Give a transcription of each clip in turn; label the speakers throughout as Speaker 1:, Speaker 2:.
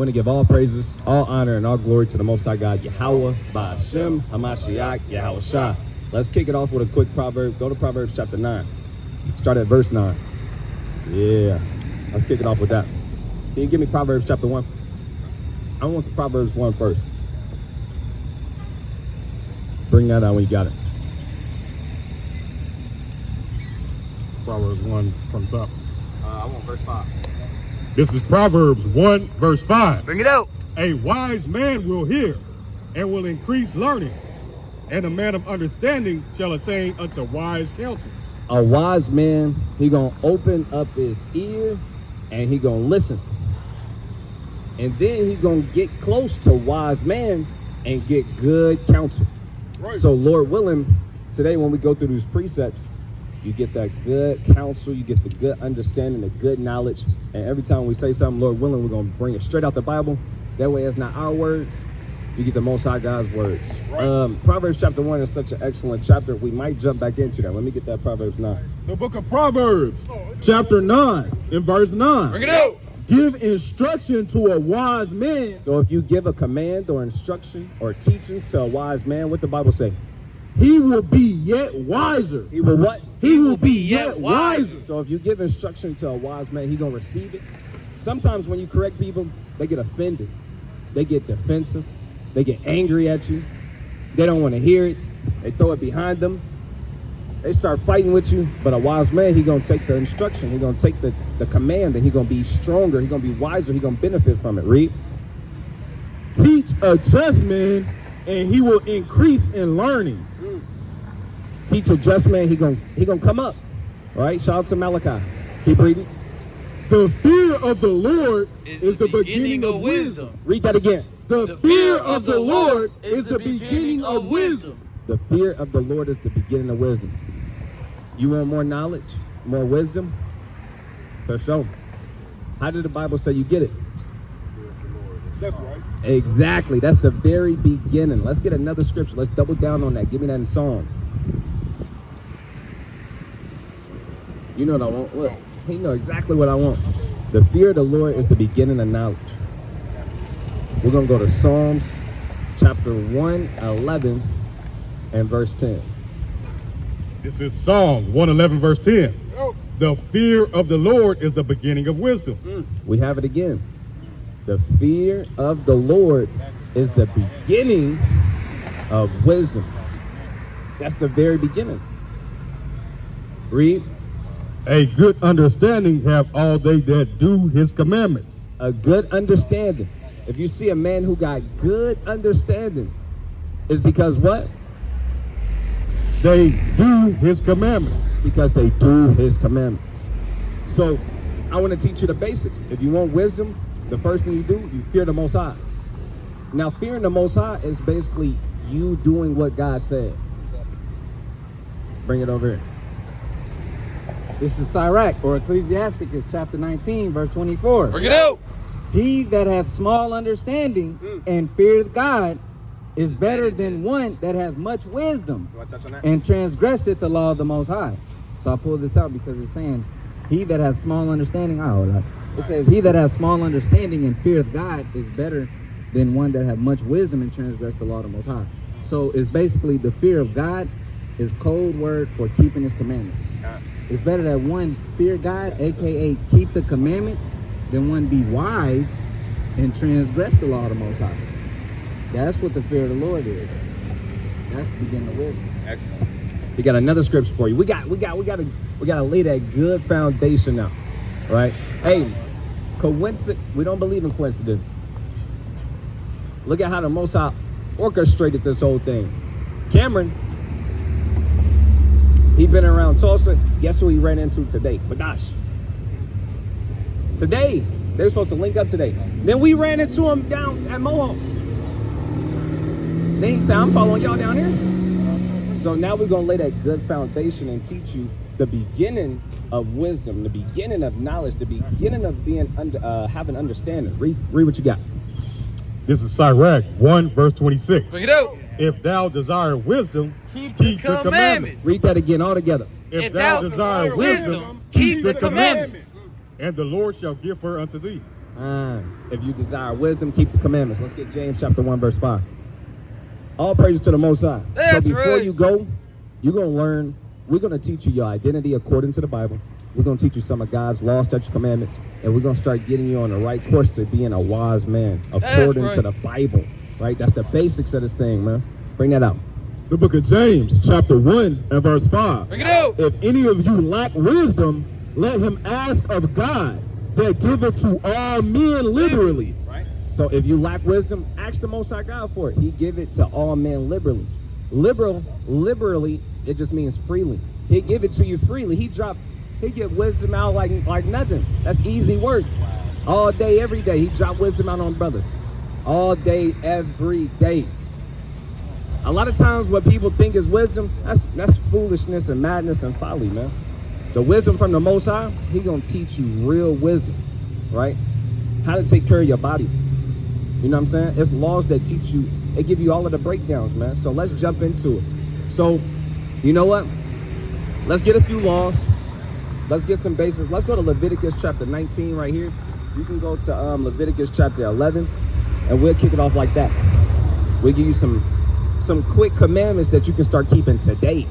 Speaker 1: I want to give all praises, all honor, and all glory to the Most High God, Yahweh, Ba'ashem, Hamashiach, Yahushua. Let's kick it off with a quick proverb. Go to Proverbs chapter 9. Start at verse 9. Yeah. Let's kick it off with that. Can you give me Proverbs chapter 1? I want the Proverbs 1 first. Bring that out when you got it.
Speaker 2: Proverbs 1 from the top.
Speaker 1: I want verse 5.
Speaker 2: This is Proverbs 1 verse 5.
Speaker 3: Bring it out.
Speaker 2: A wise man will hear and will increase learning, and a man of understanding shall attain unto wise counsel.
Speaker 1: A wise man, he gonna open up his ear and he gonna listen. And then he gonna get close to wise man and get good counsel.
Speaker 2: Right.
Speaker 1: So Lord willing, today when we go through these precepts, you get that good counsel, you get the good understanding, the good knowledge. And every time we say something, Lord willing, we're going to bring it straight out the Bible. That way it's not our words. You get the Most High God's words.
Speaker 2: Right.
Speaker 1: Proverbs chapter 1 is such an excellent chapter. We might jump back into that. Let me get that Proverbs 9.
Speaker 2: The book of Proverbs, chapter 9, in verse 9.
Speaker 3: Bring it out.
Speaker 2: Give instruction to a wise man.
Speaker 1: So if you give a command or instruction or teachings to a wise man, what the Bible say?
Speaker 2: He will be yet wiser.
Speaker 1: He will what?
Speaker 2: He will be yet wiser.
Speaker 1: So if you give instruction to a wise man, he gonna receive it. Sometimes when you correct people, they get offended. They get defensive. They get angry at you. They don't want to hear it. They throw it behind them. They start fighting with you. But a wise man, he gonna take the instruction. He gonna take the command, and he gonna be stronger. He gonna be wiser. He gonna benefit from it. Read.
Speaker 2: Teach a just man, and he will increase in learning.
Speaker 1: Teach a just man, he gonna come up. All right, shout out to Malachi. Keep reading.
Speaker 2: The fear of the Lord is the beginning of wisdom.
Speaker 1: Read that again.
Speaker 2: The fear of the Lord is the beginning of wisdom.
Speaker 1: The fear of the Lord is the beginning of wisdom. You want more knowledge, more wisdom? For sure. How did the Bible say you get it?
Speaker 2: That's right.
Speaker 1: Exactly. That's the very beginning. Let's get another scripture. Let's double down on that. Give me that in Psalms. You know what I want. Look, he know exactly what I want. The fear of the Lord is the beginning of knowledge. We're going to go to Psalms chapter 111 and verse 10.
Speaker 2: This is Psalm 111 verse 10. The fear of the Lord is the beginning of wisdom.
Speaker 1: We have it again. The fear of the Lord is the beginning of wisdom. That's the very beginning. Read.
Speaker 2: A good understanding have all they that do his commandments.
Speaker 1: A good understanding. If you see a man who got good understanding, it's because what?
Speaker 2: They do his commandments.
Speaker 1: Because they do his commandments. So I want to teach you the basics. If you want wisdom, the first thing you do, you fear the Most High. Now, fearing the Most High is basically you doing what God said. Bring it over here.
Speaker 3: This is Sirach, or Ecclesiasticus, chapter 19, verse 24.
Speaker 4: Bring it out.
Speaker 3: He that hath small understanding and feareth God is better than one that hath much wisdom
Speaker 1: You want to touch on that?
Speaker 3: and transgresseth the law of the Most High. So I pulled this out because it's saying, he that hath small understanding, it says, he that hath small understanding and feareth God is better than one that hath much wisdom and transgresseth the law of the Most High. So it's basically the fear of God is code word for keeping his commandments. It's better that one fear God, aka keep the commandments, than one be wise and transgress the law of the Most High. That's what the fear of the Lord is. That's the beginning of wisdom.
Speaker 1: Excellent. We got another scripture for you. We gotta lay that good foundation now, right? Hey, we don't believe in coincidences. Look at how the Most High orchestrated this whole thing. Cameron, he been around Tulsa. Guess who he ran into today? Badash. Today, they were supposed to link up today. Then we ran into him down at Mohawk. Then he said, I'm following y'all down here. So now we're going to lay that good foundation and teach you the beginning of wisdom, the beginning of knowledge, the beginning of being having understanding. Read what you got.
Speaker 2: This is Sirach 1 verse 26.
Speaker 4: Bring it out.
Speaker 2: If thou desire wisdom,
Speaker 4: Keep the commandments.
Speaker 1: Read that again all together.
Speaker 2: If
Speaker 4: If
Speaker 2: thou
Speaker 4: thou
Speaker 2: desire
Speaker 4: desire
Speaker 2: wisdom,
Speaker 4: wisdom, keep the commandments.
Speaker 2: And the Lord shall give her unto thee.
Speaker 1: If you desire wisdom, keep the commandments. Let's get James chapter 1, verse 5. All praises to the Most High.
Speaker 4: That's
Speaker 1: so before
Speaker 4: right.
Speaker 1: you go, you're going to learn, we're going to teach you your identity according to the Bible. We're going to teach you some of God's law, statutes, commandments, and we're going to start getting you on the right course to being a wise man according
Speaker 4: right.
Speaker 1: to the Bible, right? That's the basics of this thing, man. Bring that out.
Speaker 2: The book of James, chapter 1 and verse 5.
Speaker 4: Bring it out.
Speaker 2: If any of you lack wisdom, let him ask of God, that giveth to all men liberally.
Speaker 1: Right. So if you lack wisdom, ask the Most High God for it. He give it to all men liberally. Liberally, it just means freely. He give it to you freely. He give wisdom out like nothing. That's easy work. All day, every day. He drop wisdom out on brothers. All day, every day. A lot of times what people think is wisdom, that's foolishness and madness and folly, man. The wisdom from the Most High, he gonna teach you real wisdom, right? How to take care of your body. You know what I'm saying? It's laws that teach you, they give you all of the breakdowns, man. So let's jump into it. So, you know what? Let's get a few laws. Let's get some basics. Let's go to Leviticus chapter 19 right here. You can go to Leviticus chapter 11, and we'll kick it off like that. We'll give you some quick commandments that you can start keeping today.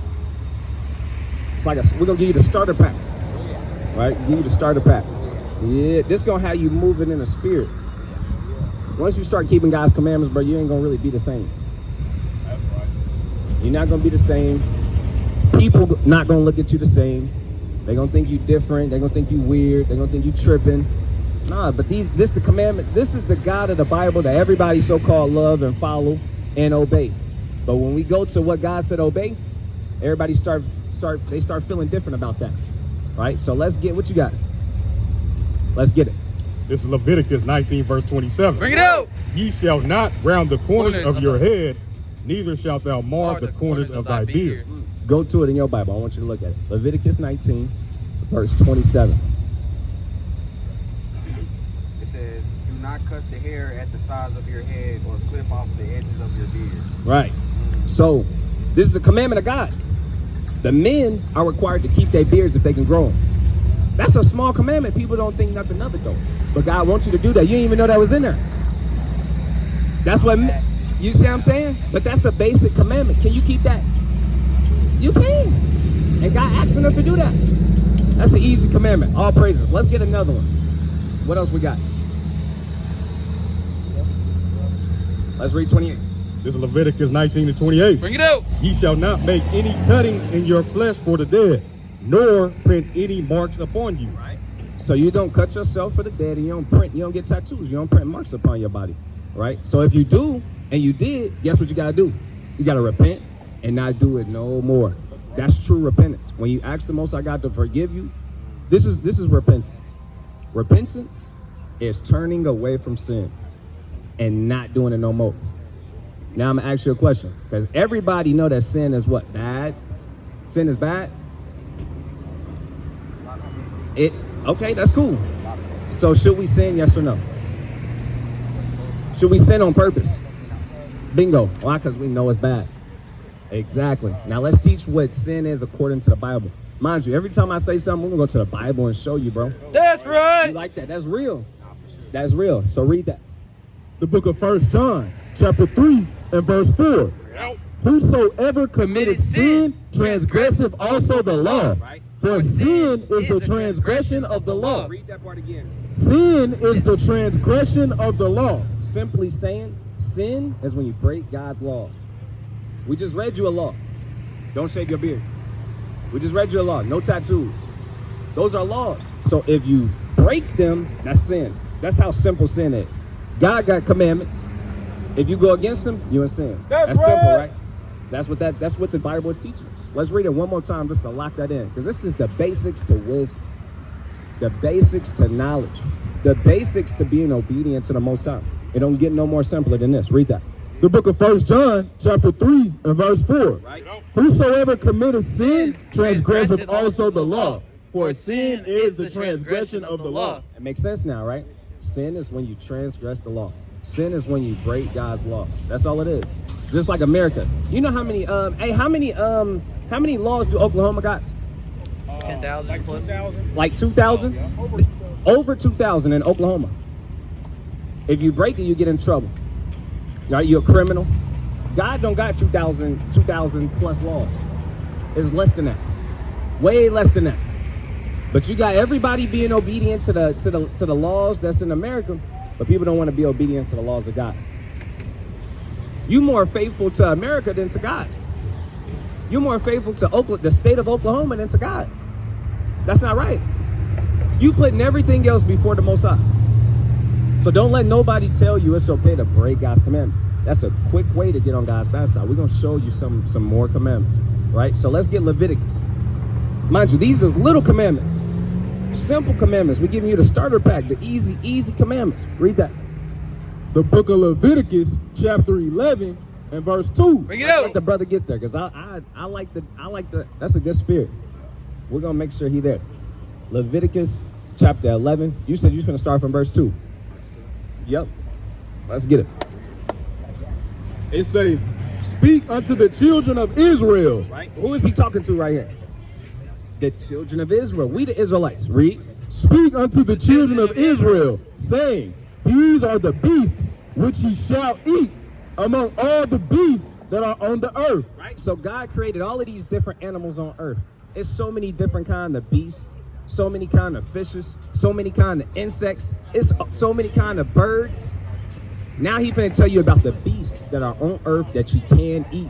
Speaker 1: It's like we're gonna give you the starter pack, right? Give you the starter pack. Yeah, this gonna have you moving in the spirit. Once you start keeping God's commandments, bro, you ain't gonna really be the same.
Speaker 2: That's right.
Speaker 1: You're not gonna be the same. People not gonna look at you the same. They gonna think you different. They gonna think you weird. They gonna think you tripping. Nah, but this the commandment. This is the God of the Bible that everybody so-called love and follow and obey. But when we go to what God said obey, everybody start feeling different about that, right? So let's get what you got. Let's get it.
Speaker 2: This is Leviticus 19, verse 27.
Speaker 4: Bring it out.
Speaker 2: Ye shall not round the corners
Speaker 4: Corners
Speaker 2: of your
Speaker 4: of
Speaker 2: heads, neither shalt thou mar the corners of thy beard.
Speaker 1: Go to it in your Bible. I want you to look at it. Leviticus 19, verse 27.
Speaker 3: It says, do not cut the hair at the sides of your head or clip off the edges of your beard.
Speaker 1: Right. So this is a commandment of God. The men are required to keep their beards if they can grow them. That's a small commandment. People don't think nothing of it though. But God wants you to do that. You didn't even know that was in there. That's what, you see what I'm saying? But that's a basic commandment. Can you keep that? You can. And God asking us to do that. That's an easy commandment. All praises. Let's get another one. What else we got? Let's read 28.
Speaker 2: This is Leviticus 19 to 28.
Speaker 4: Bring it out.
Speaker 2: Ye shall not make any cuttings in your flesh for the dead, nor print any marks upon you.
Speaker 1: Right. So you don't cut yourself for the dead, and you don't get tattoos. You don't print marks upon your body. Right. So if you do, and you did, guess what you gotta do? You gotta repent and not do it no more. That's true repentance. When you ask the Most High God to forgive you, this is repentance. Repentance is turning away from sin and not doing it no more. Now I'm gonna ask you a question, because everybody know that sin is what? Bad? Sin is bad? Okay, that's cool. So should we sin, yes or no? Should we sin on purpose? Bingo. Why? Because we know it's bad. Exactly. Now let's teach what sin is according to the Bible. Mind you, every time I say something, we're gonna go to the Bible and show you, bro.
Speaker 4: That's
Speaker 1: You
Speaker 4: right.
Speaker 1: like that? That's real. That's real. So read that.
Speaker 2: The book of 1 John, chapter 3 and verse 4. Whosoever committed sin transgresseth also the law.
Speaker 1: Right?
Speaker 2: For sin is the transgression of the law.
Speaker 1: Read that part again.
Speaker 2: Sin is the transgression of the law.
Speaker 1: Simply saying, sin is when you break God's laws. We just read you a law. Don't shave your beard. We just read you a law. No tattoos. Those are laws. So if you break them, that's sin. That's how simple sin is. God got commandments. If you go against them, you're in sin. That's simple, right? That's what the Bible is teaching us. Let's read it one more time just to lock that in, because this is the basics to wisdom, the basics to knowledge, the basics to being obedient to the Most High. It don't get no more simpler than this. Read that.
Speaker 2: The book of 1 John, chapter 3 and verse 4.
Speaker 1: Right?
Speaker 2: Whosoever committeth sin transgresseth also the law. For sin is the transgression of the law.
Speaker 1: It makes sense now, right? Sin is when you transgress the law. Sin is when you break God's laws. That's all it is. Just like America. You know how many how many laws do Oklahoma got?
Speaker 4: 10,000 plus.
Speaker 1: Like 2,000? Over 2,000 in Oklahoma. If you break it, you get in trouble. Right? You're a criminal. God don't got 2,000 plus laws. It's less than that. Way less than that. But you got everybody being obedient to the laws that's in America, but people don't want to be obedient to the laws of God. You more faithful to America than to God. You're more faithful to the state of Oklahoma than to God. That's not right. You putting everything else before the Most High. So don't let nobody tell you it's okay to break God's commandments. That's a quick way to get on God's bad side. We're going to show you some more commandments, right? So let's get Leviticus. Mind you, these are little commandments, simple commandments. We're giving you the starter pack, the easy commandments. Read that.
Speaker 2: The book of Leviticus, chapter 11 and verse 2.
Speaker 4: Bring it
Speaker 1: Let
Speaker 4: out.
Speaker 1: the brother get there, because I like the that's a good spirit. We're going to make sure he there. Leviticus chapter 11. You said you're going to start from verse 2. Yep. Let's get it.
Speaker 2: It say, speak unto the children of Israel.
Speaker 1: Right? Who is he talking to right here? The children of Israel. We the Israelites. Read.
Speaker 2: Speak unto the children of Israel, saying, these are the beasts which ye shall eat among all the beasts that are on the earth.
Speaker 1: Right? So God created all of these different animals on earth. It's so many different kind of beasts, so many kind of fishes, so many kind of insects, it's so many kind of birds. Now he's finna tell you about the beasts that are on earth that you can eat.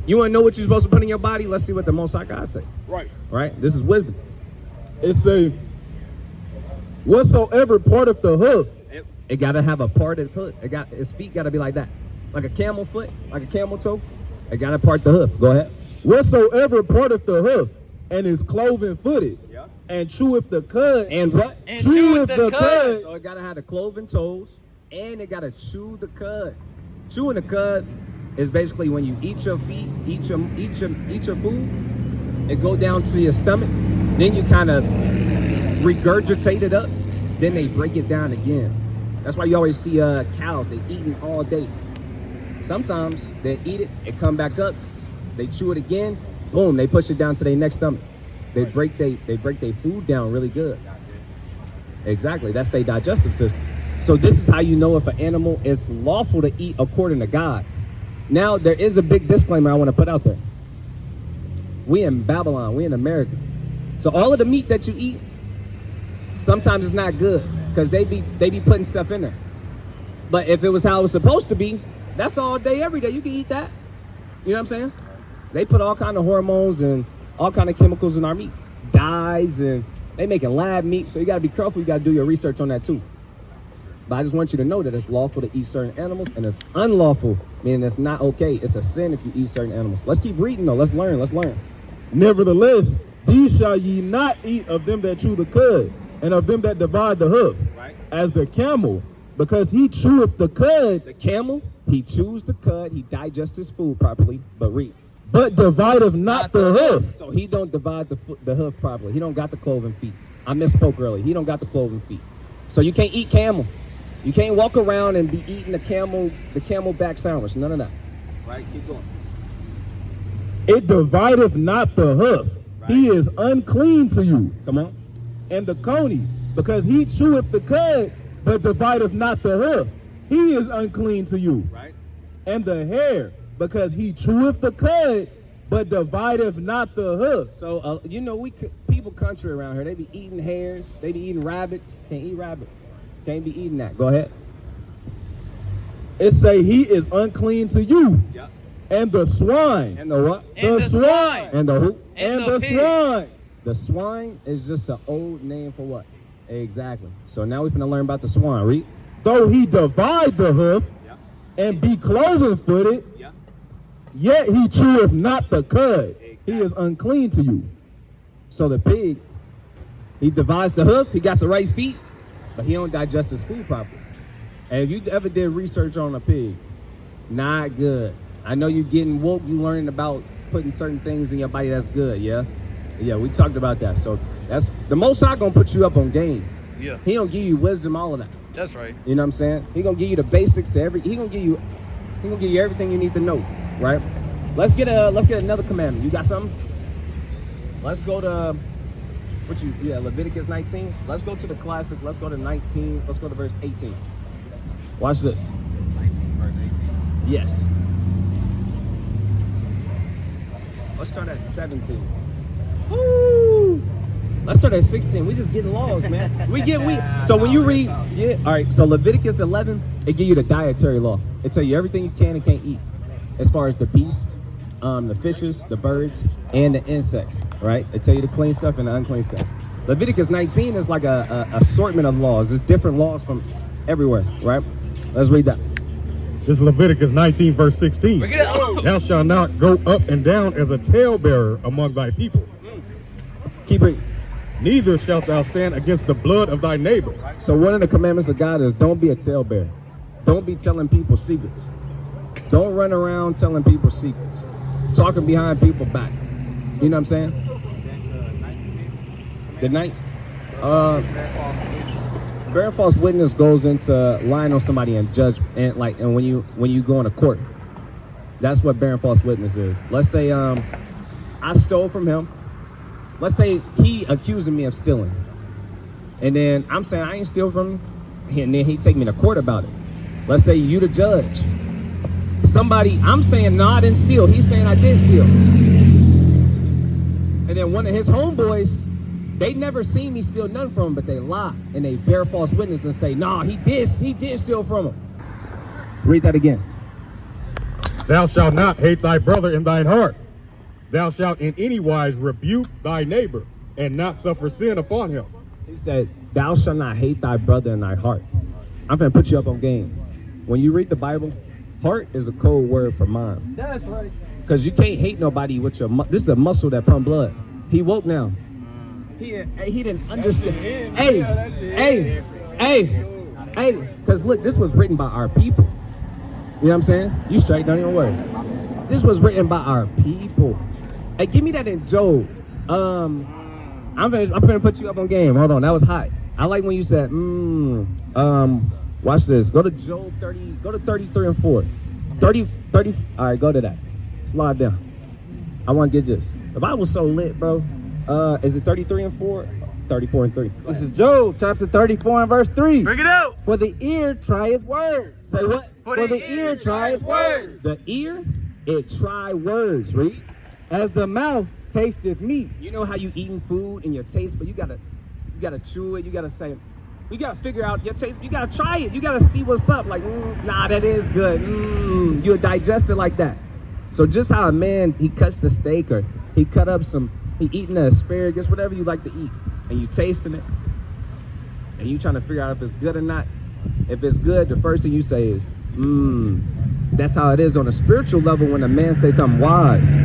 Speaker 1: You want to know what you're supposed to put in your body? Let's see what the Most High God say.
Speaker 2: Right.
Speaker 1: Right? This is wisdom.
Speaker 2: It say, whatsoever part of the hoof.
Speaker 1: It got to have a parted foot. His feet got to be like that. Like a camel foot, like a camel toe. It got to part the hoof. Go ahead.
Speaker 2: Whatsoever part of the hoof, and is cloven footed,
Speaker 1: Yeah.
Speaker 2: and cheweth the cud.
Speaker 1: And what?
Speaker 4: And
Speaker 2: cheweth
Speaker 4: cheweth the cud.
Speaker 1: So it got to have the cloven toes, and it got to chew the cud. Chewing the cud is basically when you eat your feet, eat your food, it go down to your stomach, then you kind of regurgitate it up, then they break it down again. That's why you always see cows, they eating all day. Sometimes they eat it, it come back up, they chew it again, boom, they push it down to their next stomach. They break their food down really good. Exactly, that's their digestive system. So this is how you know if an animal is lawful to eat according to God. Now, there is a big disclaimer I want to put out there. We in Babylon, we in America. So all of the meat that you eat, sometimes it's not good because they be putting stuff in there. But if it was how it was supposed to be, that's all day, every day. You can eat that. You know what I'm saying? They put all kind of hormones and all kind of chemicals in our meat, dyes, and they making lab meat. So you got to be careful. You got to do your research on that too. But I just want you to know that it's lawful to eat certain animals, and it's unlawful, meaning it's not okay. It's a sin if you eat certain animals. Let's keep reading though. Let's learn.
Speaker 2: Nevertheless, these shall ye not eat of them that chew the cud, and of them that divide the hoof,
Speaker 1: Right.
Speaker 2: as the camel, because he cheweth the cud,
Speaker 1: The camel, he chews the cud, he digests his food properly, but read.
Speaker 2: but divideth not the hoof.
Speaker 1: So he don't divide the hoof properly. He don't got the cloven feet. I misspoke earlier. He don't got the cloven feet. So you can't eat camel. You can't walk around and be eating the camel back sandwich. None of that. Right? Keep going.
Speaker 2: It divideth not the hoof.
Speaker 1: Right.
Speaker 2: He is unclean to you.
Speaker 1: Come on.
Speaker 2: And the coney, because he cheweth the cud, but divideth not the hoof. He is unclean to you.
Speaker 1: Right?
Speaker 2: And the hare, because he cheweth the cud, but divideth not the hoof.
Speaker 1: So, you know, people country around here, they be eating hares, they be eating rabbits. Can't eat rabbits. Can't be eating that. Go ahead.
Speaker 2: It say he is unclean to you.
Speaker 1: Yep.
Speaker 2: And the swine.
Speaker 1: And the what?
Speaker 4: And the swine.
Speaker 1: And the who?
Speaker 4: And
Speaker 2: the
Speaker 4: the pig.
Speaker 2: swine.
Speaker 1: The swine is just an old name for what? Exactly. So now we're going to learn about the swine. Read.
Speaker 2: Though he divide the hoof,
Speaker 1: Yep.
Speaker 2: and be cloven footed,
Speaker 1: Yep.
Speaker 2: yet he cheweth not the cud.
Speaker 1: Exactly.
Speaker 2: He is unclean to you.
Speaker 1: So the pig, he divides the hoof, he got the right feet, but he don't digest his food properly. And if you ever did research on a pig, not good. I know you getting woke, you learning about putting certain things in your body that's good, yeah? Yeah, we talked about that. So that's the Most High gonna put you up on game.
Speaker 4: Yeah,
Speaker 1: He gonna give you wisdom, all of that.
Speaker 4: that's right.
Speaker 1: You know what I'm saying? He gonna give you the basics to he gonna give you everything you need to know, right? Let's get another commandment. You got something? Let's go to Leviticus 19. Let's go to the classic. Let's go to 19. Let's go to verse 18. Watch this. Yes. Let's start at 17. Woo! Let's start at 16. We just getting laws, man. So when you read, yeah, all right. So Leviticus 11, it give you the dietary law. It tell you everything you can and can't eat, as far as the beast, the fishes, the birds, and the insects. Right? It tell you the clean stuff and the unclean stuff. Leviticus 19 is like a assortment of laws. There's different laws from everywhere. Right? Let's read that.
Speaker 2: This is Leviticus 19, verse 16.
Speaker 4: Bring it up.
Speaker 2: Thou shalt not go up and down as a talebearer among thy people.
Speaker 1: Keep reading.
Speaker 2: Neither shalt thou stand against the blood of thy neighbor.
Speaker 1: So one of the commandments of God is don't be a talebearer. Don't be telling people secrets. Don't run around telling people secrets. Talking behind people's back. You know what I'm saying? The night. Bearing false witness goes into lying on somebody and judge, and when you go into court. That's what bearing false witness is. Let's say I stole from him. Let's say he accusing me of stealing, and then I'm saying I ain't steal from him, and then he take me to court about it. Let's say you the judge. I'm saying no, I didn't steal. He's saying I did steal, and then one of his homeboys, they never seen me steal nothing from him, but they lie and they bear false witness and say, nah, he did steal from him. Read that again.
Speaker 2: Thou shalt not hate thy brother in thine heart. Thou shalt in any wise rebuke thy neighbor and not suffer sin upon him.
Speaker 1: He said, thou shalt not hate thy brother in thy heart. I'm going to put you up on game. When you read the Bible, heart is a code word for mind.
Speaker 4: That's right.
Speaker 1: Because you can't hate nobody with this is a muscle that pump blood. He woke now. He didn't understand. Hey, because look, this was written by our people. You know what I'm saying? You straight, don't even worry. This was written by our people. Hey, give me that in Job. I'm gonna put you up on game. Hold on, that was hot. I like when you said, watch this. Go to Job 30, go to 33 and 4. 30, all right, go to that. Slide down. I want to get this. The Bible's so lit, bro. Is it 33 and 4? 34 and 3.
Speaker 3: This is Job chapter 34 and verse 3.
Speaker 4: Bring it out.
Speaker 3: For the ear trieth words.
Speaker 1: Say what?
Speaker 4: For the ear trieth words.
Speaker 1: The ear, it try words. Read.
Speaker 3: As the mouth tasteth meat.
Speaker 1: You know how you eating food and your taste, but you gotta chew it. You gotta say, you gotta figure out your taste. You gotta try it. You gotta see what's up. Like, nah, that is good. You'll digest it like that. So just how a man, he cuts the steak or he cut up he eating the asparagus, whatever you like to eat, and you tasting it, and you trying to figure out if it's good or not. If it's good, the first thing you say is, That's how it is on a spiritual level when a man say something wise.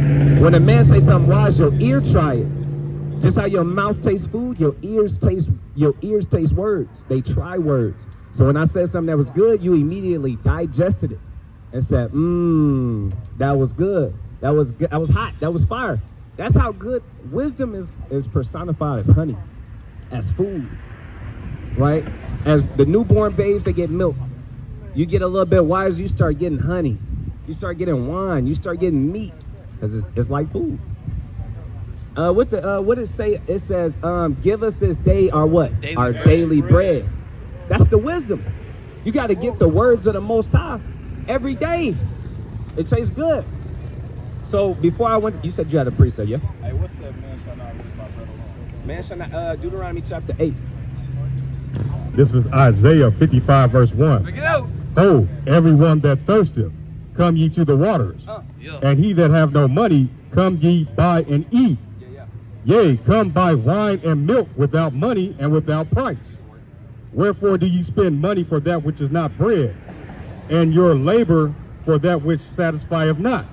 Speaker 1: When a man say something wise, your ear try it. Just how your mouth tastes food, your ears taste words. They try words. So when I said something that was good, you immediately digested it and said, that was good. That was good. That was hot. That was fire. That's how good wisdom is personified as honey, as food, right? As the newborn babes, they get milk. You get a little bit wiser, you start getting honey. You start getting wine. You start getting meat, because it's like food. What it say? It says, give us this day our what? Our daily bread. That's the wisdom. You got to get the words of the Most High every day. It tastes good. So before I went, you said you had a precept, yeah?
Speaker 5: Hey, what's that man shall not live by bread alone?
Speaker 1: Man shall not, Deuteronomy chapter 8.
Speaker 2: This is Isaiah 55 verse 1.
Speaker 4: Bring it out.
Speaker 2: Oh, everyone that thirsteth, come ye to the waters.
Speaker 4: Yeah.
Speaker 2: And he that have no money, come ye buy and eat. Yea, come buy wine and milk without money and without price. Wherefore do ye spend money for that which is not bread, and your labor for that which satisfieth not?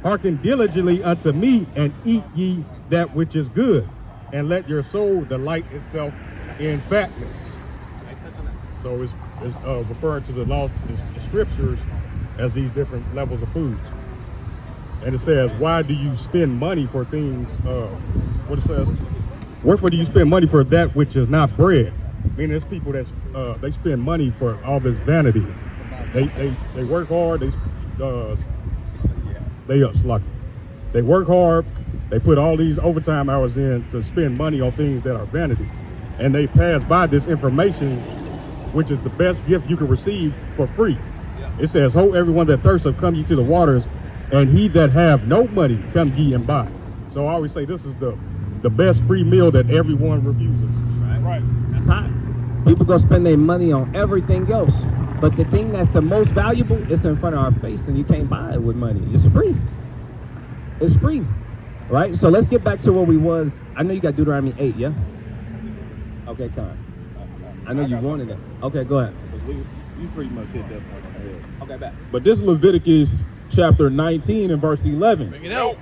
Speaker 2: Hearken diligently unto me, and eat ye that which is good, and let your soul delight itself in fatness. So it's referring to the laws, the scriptures, as these different levels of foods. And it says, why do you spend money for things, what it says, wherefore do you spend money for that which is not bread? Meaning there's people that's, they spend money for all this vanity. They work hard, they work hard, they put all these overtime hours in to spend money on things that are vanity. And they pass by this information which is the best gift you can receive for free. It says, "Ho, everyone that thirsteth, come ye to the waters, and he that have no money, come ye and buy." So I always say this is the best free meal that everyone refuses.
Speaker 5: Right.
Speaker 1: That's hot. People go spend their money on everything else, but the thing that's the most valuable is in front of our face, and you can't buy it with money. It's free. It's free, right? So let's get back to where we was. I know you got Deuteronomy 8, yeah? Okay, Con. I know you wanted it. Okay, go ahead.
Speaker 5: Because you pretty much hit that point on the head.
Speaker 1: Okay, back.
Speaker 2: But this Leviticus chapter 19 and verse 11.
Speaker 5: Bring it out.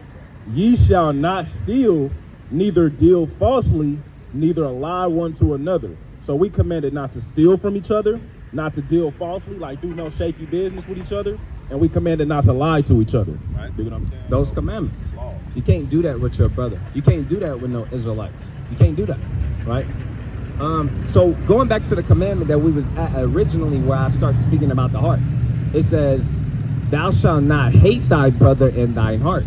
Speaker 2: Ye shall not steal, neither deal falsely, neither lie one to another. So we commanded not to steal from each other, not to deal falsely, like do no shaky business with each other, and we commanded not to lie to each other.
Speaker 5: Right.
Speaker 2: Do what I'm saying?
Speaker 1: Those commandments.
Speaker 5: Law.
Speaker 1: You can't do that with your brother. You can't do that with no Israelites. You can't do that, right? So going back to the commandment that we was at originally, where I start speaking about the heart, it says, "Thou shalt not hate thy brother in thine heart."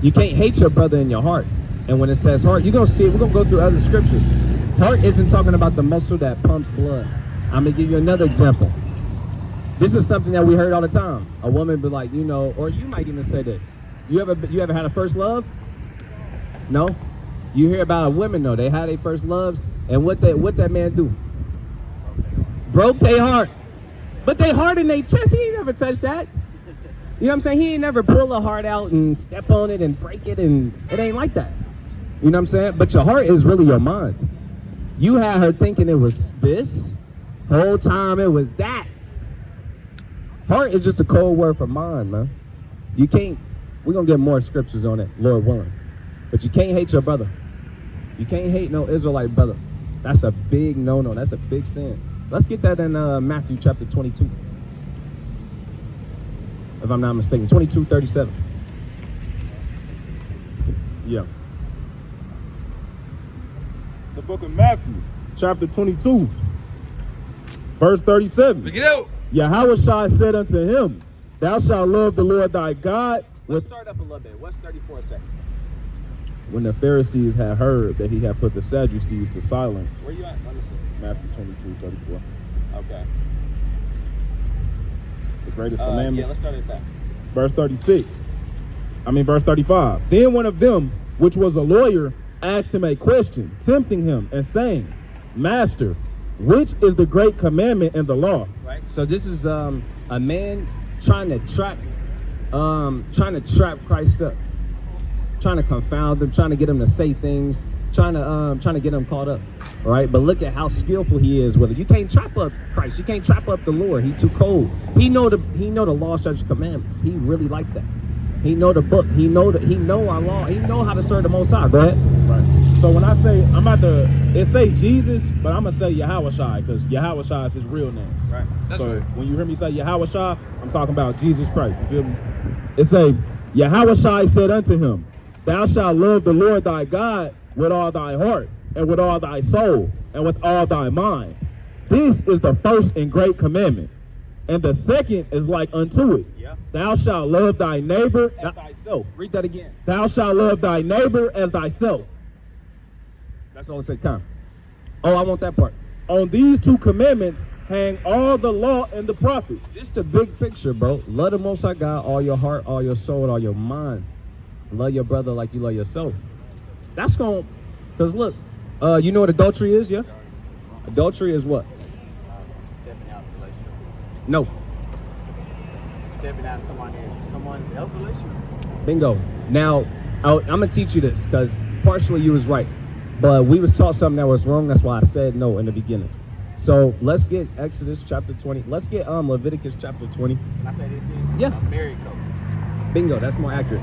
Speaker 1: You can't hate your brother in your heart. And when it says heart, you're gonna see it. We're gonna go through other scriptures. Heart isn't talking about the muscle that pumps blood. I'm gonna give you another example. This is something that we heard all the time. A woman be like, or you might even say this. You ever had a first love? No? You hear about women though, they had their first loves, and what that man do? Broke their heart. But they heart in their chest, he ain't never touched that. You know what I'm saying? He ain't never pull a heart out and step on it and break it, and it ain't like that. You know what I'm saying? But your heart is really your mind. You had her thinking it was this, whole time it was that. Heart is just a cold word for mind, man. You can't, we're gonna get more scriptures on it, Lord willing. But you can't hate your brother. You can't hate no Israelite brother. That's a big no-no, that's a big sin. Let's get that in Matthew chapter 22. If I'm not mistaken, 22:37. Yeah.
Speaker 2: The book of Matthew, chapter 22, verse 37.
Speaker 5: Bring it out.
Speaker 2: Yahushua said unto him, "Thou shalt love the Lord thy God."
Speaker 1: Let's start up a little bit. What's 34 seconds?
Speaker 2: When the Pharisees had heard that he had put the Sadducees to silence.
Speaker 1: Where you at? Let me see.
Speaker 2: Matthew 22:34.
Speaker 1: Okay.
Speaker 2: The greatest commandment.
Speaker 1: Yeah, let's start at that.
Speaker 2: Verse 35. Then one of them, which was a lawyer, asked him a question, tempting him and saying, "Master, which is the great commandment in the law?"
Speaker 1: Right. So this is a man trying to trap Christ up, trying to confound him, trying to get him to say things, trying to get him caught up. All right. But look at how skillful he is with it. You can't trap up Christ. You can't trap up the Lord. He too cold. He know the law, statutes, commandments. He really like that. He know the book. He know our law. He know how to serve the Most High. Go ahead.
Speaker 2: Right. So when I say, it say Jesus, but I'm gonna say Yahushua because Yahushua is his real name.
Speaker 1: Right.
Speaker 5: That's
Speaker 2: so
Speaker 5: right.
Speaker 2: when you hear me say Yahushua, I'm talking about Jesus Christ. You feel me? It say, Yahushua said unto him, "Thou shalt love the Lord thy God with all thy heart, and with all thy soul, and with all thy mind. This is the first and great commandment. And the second is like unto it.
Speaker 1: Yeah.
Speaker 2: Thou shalt love thy neighbor as thyself."
Speaker 1: Read that again.
Speaker 2: Thou shalt love thy neighbor as thyself.
Speaker 1: That's all it said. Come. Oh, I want that part.
Speaker 2: On these two commandments hang all the law and the prophets.
Speaker 1: This the big picture, bro. Love the Most High God, all your heart, all your soul, all your mind. Love your brother like you love yourself. That's going, because look, you know what adultery is, yeah? Adultery is what?
Speaker 4: Stepping out of the relationship.
Speaker 1: No.
Speaker 4: Stepping out of someone else's relationship.
Speaker 1: Bingo. Now, I'm going to teach you this, because partially you was right. But we was taught something that was wrong. That's why I said no in the beginning. So let's get Exodus chapter 20. Let's get Leviticus chapter 20.
Speaker 4: Can I say this thing?
Speaker 1: Yeah.
Speaker 4: A married couple.
Speaker 1: Bingo. That's more accurate.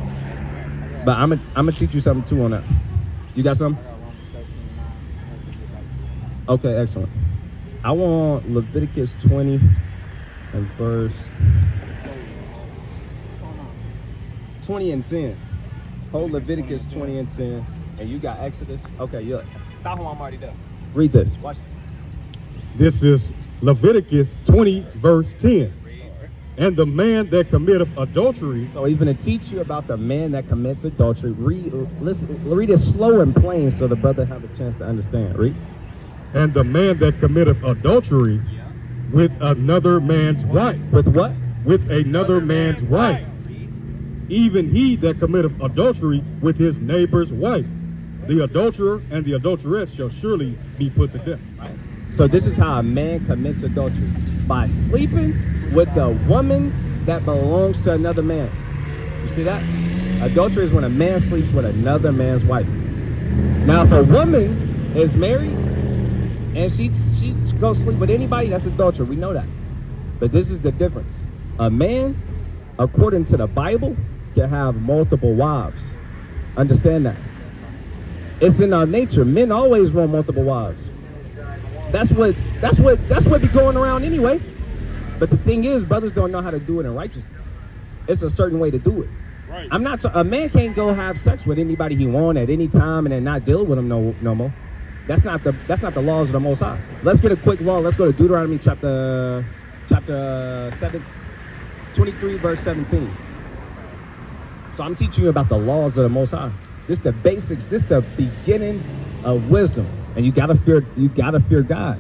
Speaker 1: But I'm gonna teach you something too on that. You got something?
Speaker 4: I got Romans 13:9.
Speaker 1: Okay, excellent. I want Leviticus 20 and verse 20 and 10. Hold Leviticus 20 and 10. And you got Exodus. Okay, yeah.
Speaker 5: I'm already done.
Speaker 1: Read this. Watch.
Speaker 2: This is Leviticus 20, verse 10. And the man that committeth adultery.
Speaker 1: So even to teach you about the man that commits adultery, read it slow and plain so the brother have a chance to understand. Read.
Speaker 2: And the man that committeth adultery with another man's wife.
Speaker 1: With what?
Speaker 2: With another man's wife. Even he that committeth adultery with his neighbor's wife. The adulterer and the adulteress shall surely be put to death.
Speaker 1: So this is how a man commits adultery. By sleeping with the woman that belongs to another man. You see that? Adultery is when a man sleeps with another man's wife. Now, if a woman is married and she goes sleep with anybody, that's adultery. We know that. But this is the difference. A man, according to the Bible, can have multiple wives. Understand that. It's in our nature. Men always want multiple wives. That's what be going around anyway. But the thing is, brothers don't know how to do it in righteousness. It's a certain way to do it.
Speaker 5: Right.
Speaker 1: A man can't go have sex with anybody he want at any time and then not deal with him no more. That's not the laws of the Most High. Let's get a quick law. Let's go to Deuteronomy chapter 7, 23 verse 17. So I'm teaching you about the laws of the Most High. This the basics. This the beginning of wisdom, and you gotta fear God.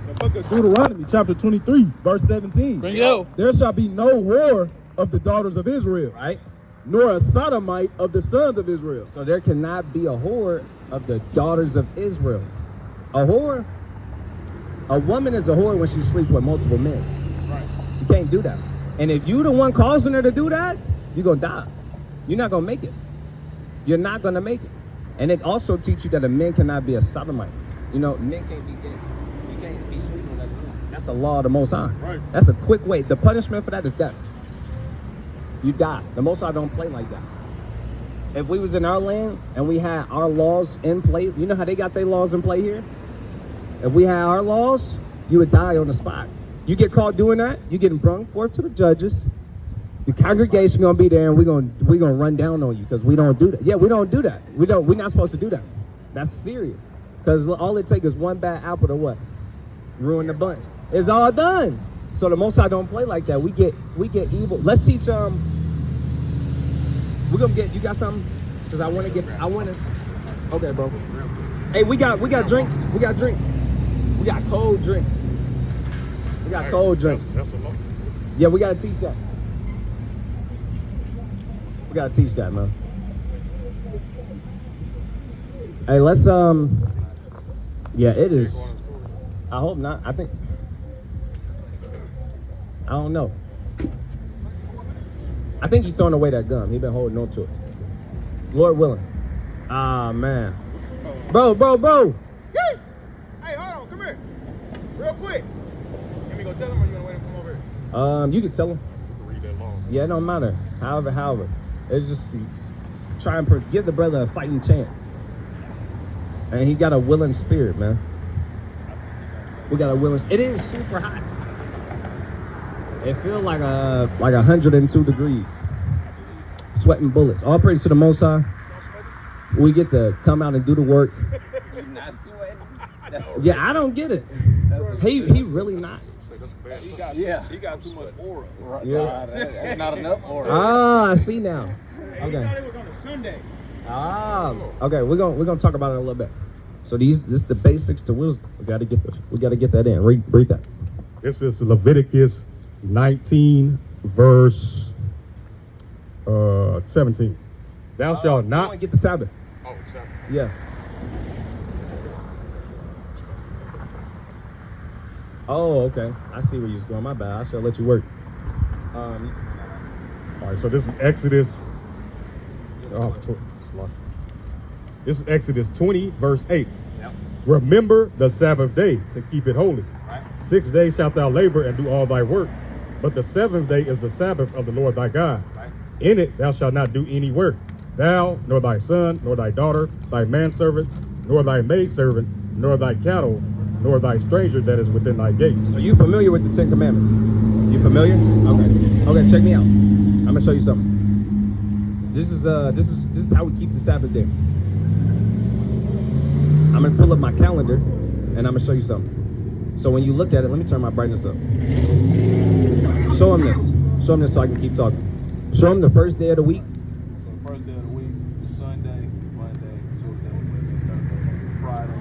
Speaker 2: The book of Deuteronomy, chapter 23, verse 17.
Speaker 5: Bring it out.
Speaker 2: There shall be no whore of the daughters of Israel,
Speaker 1: Right.
Speaker 2: nor a sodomite of the sons of Israel.
Speaker 1: So there cannot be a whore of the daughters of Israel. A woman is a whore when she sleeps with multiple men.
Speaker 5: Right.
Speaker 1: You can't do that. And if you the one causing her to do that, you're gonna die. You're not gonna make it. You're not gonna make it. And it also teaches you that a man cannot be a sodomite. You know, men can't be gay. You can't be sleeping with that woman. That's a law of the Most High.
Speaker 5: Right.
Speaker 1: That's a quick way. The punishment for that is death. You die. The Most High don't play like that. If we was in our land and we had our laws in play, you know how they got their laws in play here? If we had our laws, you would die on the spot. You get caught doing that, you're getting brung forth to the judges. The congregation gonna be there, and we're gonna run down on you because we don't do that. Yeah, we don't do that. We're not supposed to do that. That's serious. Because all it takes is one bad apple to what? Ruin the bunch. It's all done. So the Most High don't play like that. We get evil. Let's teach we're gonna get, you got something? Because I wanna okay, bro. Hey, we got drinks. We got drinks. We got cold drinks. We got cold drinks.
Speaker 5: That's a lot.
Speaker 1: Yeah, we gotta teach that. We gotta teach that, man. Hey, let's yeah, it is. I hope not. I don't know. I think he's throwing away that gum. He been holding on to it. Lord willing. Ah, man. Bro.
Speaker 5: Hey, hold on, come here. Real quick. Can we go tell him or you gonna wait him to come over here?
Speaker 1: You can tell him.
Speaker 5: Read that long.
Speaker 1: Yeah, it don't matter. However. It's just try and give the brother a fighting chance. And he got a willing spirit, man. We got a willing. It is super hot. It feels like 102 degrees. Sweating bullets. All praise to the Most High. We get to come out and do the work.
Speaker 3: You're not sweating.
Speaker 1: Yeah, I don't get it. He really not.
Speaker 3: Yeah.
Speaker 5: He got too much aura.
Speaker 3: Right.
Speaker 1: Yeah.
Speaker 3: Nah, that's not enough for it.
Speaker 1: Ah, I see now.
Speaker 5: He thought
Speaker 1: Okay.
Speaker 5: it was on a Sunday.
Speaker 1: Ah, okay. We're gonna talk about it in a little bit. So this is the basics to wisdom. We gotta get that in. Read that.
Speaker 2: This is Leviticus 19, verse 17. Thou shalt
Speaker 1: I want
Speaker 2: not.
Speaker 1: to get the Sabbath.
Speaker 5: Oh, Sabbath.
Speaker 1: Yeah. Oh, okay. I see where you're going. My bad. I shall let you work.
Speaker 2: All right, so this is Exodus. This is Exodus 20, verse 8.
Speaker 5: Yep.
Speaker 2: Remember the Sabbath day to keep it holy.
Speaker 5: Right.
Speaker 2: 6 days shalt thou labor and do all thy work, but the seventh day is the Sabbath of the Lord thy God.
Speaker 5: Right.
Speaker 2: In it thou shalt not do any work, thou, nor thy son, nor thy daughter, thy manservant, nor thy maidservant, nor thy cattle, nor thy stranger that is within thy gates.
Speaker 1: Are you familiar with the Ten Commandments? You familiar? Okay, check me out. I'm gonna show you something. This is how we keep the Sabbath day. I'm gonna pull up my calendar and I'm gonna show you something. So when you look at it, let me turn my brightness up. Show him this. Show him this so I can keep talking. Show him the first day of the week.
Speaker 5: So the first day of the week, Sunday, Monday, Tuesday, Wednesday, Thursday, Friday,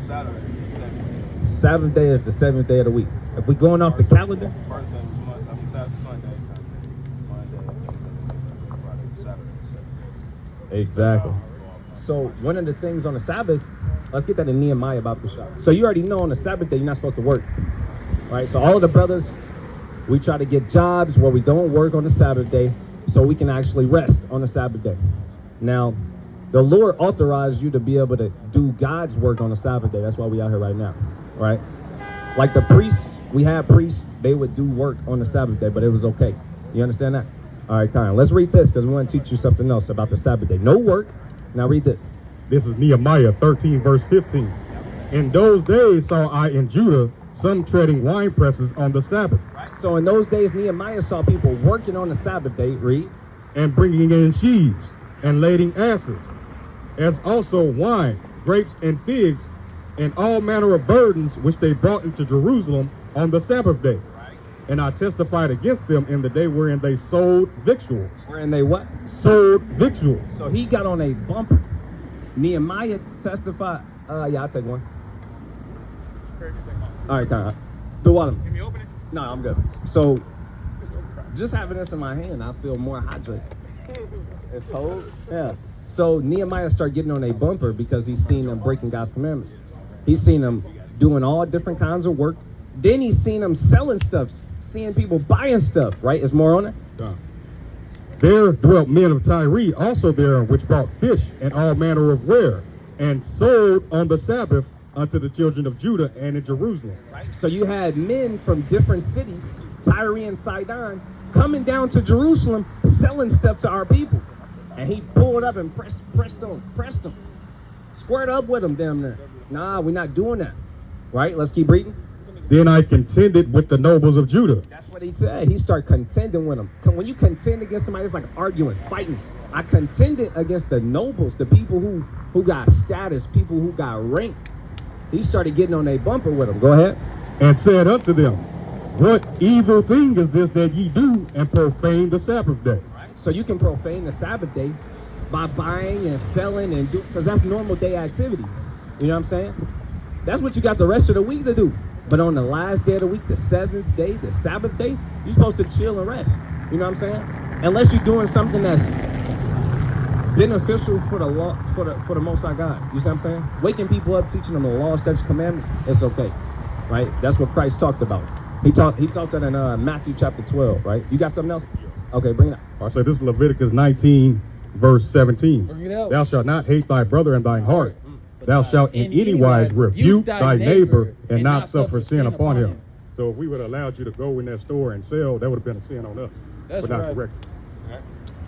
Speaker 5: Saturday.
Speaker 1: Sabbath day is the 7th day of the week. If we're going off the calendar,
Speaker 5: First day was Monday. I mean, Sunday. Monday, Friday, Saturday.
Speaker 1: exactly. So one of the things on the Sabbath, let's get that in Nehemiah about the shop. So you already know on the Sabbath day you're not supposed to work, right? So all of the brothers, we try to get jobs where we don't work on the Sabbath day, so we can actually rest on the Sabbath day. Now, the Lord authorized you to be able to do God's work on the Sabbath day. That's why we out here right now, right? Like the priests, we had priests, they would do work on the Sabbath day, but it was okay. You understand that? All right, Kyle, let's read this because we want to teach you something else about the Sabbath day. No work. Now read this.
Speaker 2: This is Nehemiah 13, verse 15. In those days saw I in Judah some treading wine presses on the Sabbath,
Speaker 1: Right. So in those days, Nehemiah saw people working on the Sabbath day. Read.
Speaker 2: and bringing in sheaves, and lading asses, as also wine, grapes, and figs, and all manner of burdens which they brought into Jerusalem on the Sabbath day. And I testified against them in the day wherein they sold victuals.
Speaker 1: Wherein they what?
Speaker 2: Sold victuals.
Speaker 1: So he got on a bumper. Nehemiah testified. Yeah, I'll take one. All right, Kyle. The water.
Speaker 5: Can you open it?
Speaker 1: No, I'm good. So, just having this in my hand, I feel more hydrated. It's cold. Yeah. So Nehemiah started getting on a bumper because he's seen them breaking God's commandments. He's seen them doing all different kinds of work. Then he's seen them selling stuff, seeing people buying stuff. Right? Is more on it?
Speaker 2: There dwelt men of Tyre also there, which brought fish and all manner of ware, and sold on the Sabbath unto the children of Judah and in Jerusalem.
Speaker 1: Right. So you had men from different cities, Tyre and Sidon, coming down to Jerusalem, selling stuff to our people. And he pulled up and pressed them. Squared up with them damn near. Nah, we're not doing that. Right? Let's keep reading.
Speaker 2: Then I contended with the nobles of Judah.
Speaker 1: That's what he said. He started contending with them. When you contend against somebody, it's like arguing, fighting. I contended against the nobles, the people who got status, people who got rank. He started getting on a bumper with them. Go ahead.
Speaker 2: And said unto them, what evil thing is this that ye do, and profane the Sabbath day?
Speaker 1: Right. So you can profane the Sabbath day by buying and selling and do, because that's normal day activities. You know what I'm saying? That's what you got the rest of the week to do. But on the last day of the week, the 7th day, the Sabbath day, you're supposed to chill and rest. You know what I'm saying? Unless you're doing something that's beneficial for the law, for the Most High God. You see what I'm saying? Waking people up, teaching them the law, statutes, commandments, it's okay. Right? That's what Christ talked about. He talked that in Matthew chapter 12, right? You got something else? Okay, bring it up.
Speaker 2: All right, so this is Leviticus 19, verse 17.
Speaker 6: Bring it out.
Speaker 2: Thou shalt not hate thy brother in thine heart. Thou shalt in any wise rebuke thy neighbor and not suffer sin upon him. So if we would have allowed you to go in that store and sell, that would have been a sin on us.
Speaker 6: That's
Speaker 2: but not
Speaker 6: right.
Speaker 2: correct.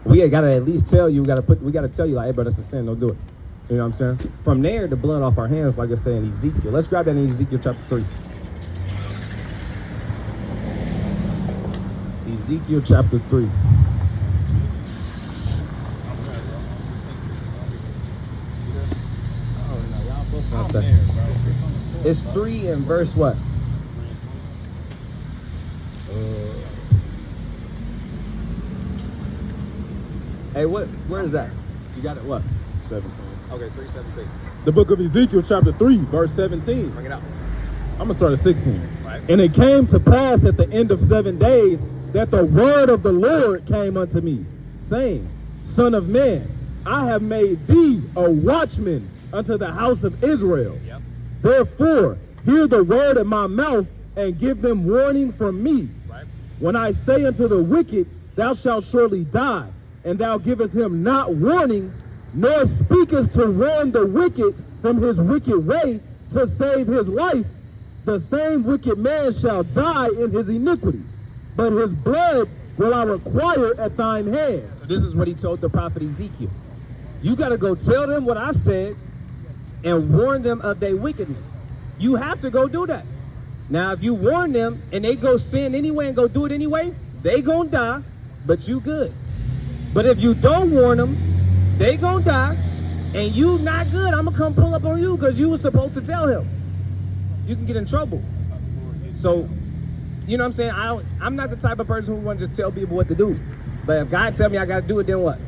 Speaker 1: We gotta at least tell you, we gotta tell you like, hey, bro, that's a sin, don't do it. You know what I'm saying? From there, the blood off our hands, like I say in Ezekiel. Let's grab that in Ezekiel chapter 3. Ezekiel chapter 3. Okay. It's 3 and verse what? Hey, where is that? You got it what?
Speaker 5: 17.
Speaker 1: Okay, 3:17.
Speaker 5: The book of Ezekiel, chapter 3, verse 17.
Speaker 1: Bring it out.
Speaker 5: I'm going to start at 16.
Speaker 1: Right.
Speaker 5: And it came to pass at the end of 7 days that the word of the Lord came unto me, saying, Son of man, I have made thee a watchman unto the house of Israel.
Speaker 1: Yep.
Speaker 5: Therefore, hear the word of my mouth and give them warning from me.
Speaker 1: Right.
Speaker 5: When I say unto the wicked, thou shalt surely die, and thou givest him not warning, nor speakest to warn the wicked from his wicked way to save his life, the same wicked man shall die in his iniquity, but his blood will I require at thine hand.
Speaker 1: So this is what he told the prophet Ezekiel. You got to go tell them what I said and warn them of their wickedness. You have to go do that. Now, if you warn them and they go sin anyway and go do it anyway, they gonna die, but you good. But if you don't warn them, they gonna die, and you not good. I'm gonna come pull up on you because you were supposed to tell him. You can get in trouble. So, you know what I'm saying? I'm not the type of person who want to just tell people what to do. But if God tell me I got to do it, then what?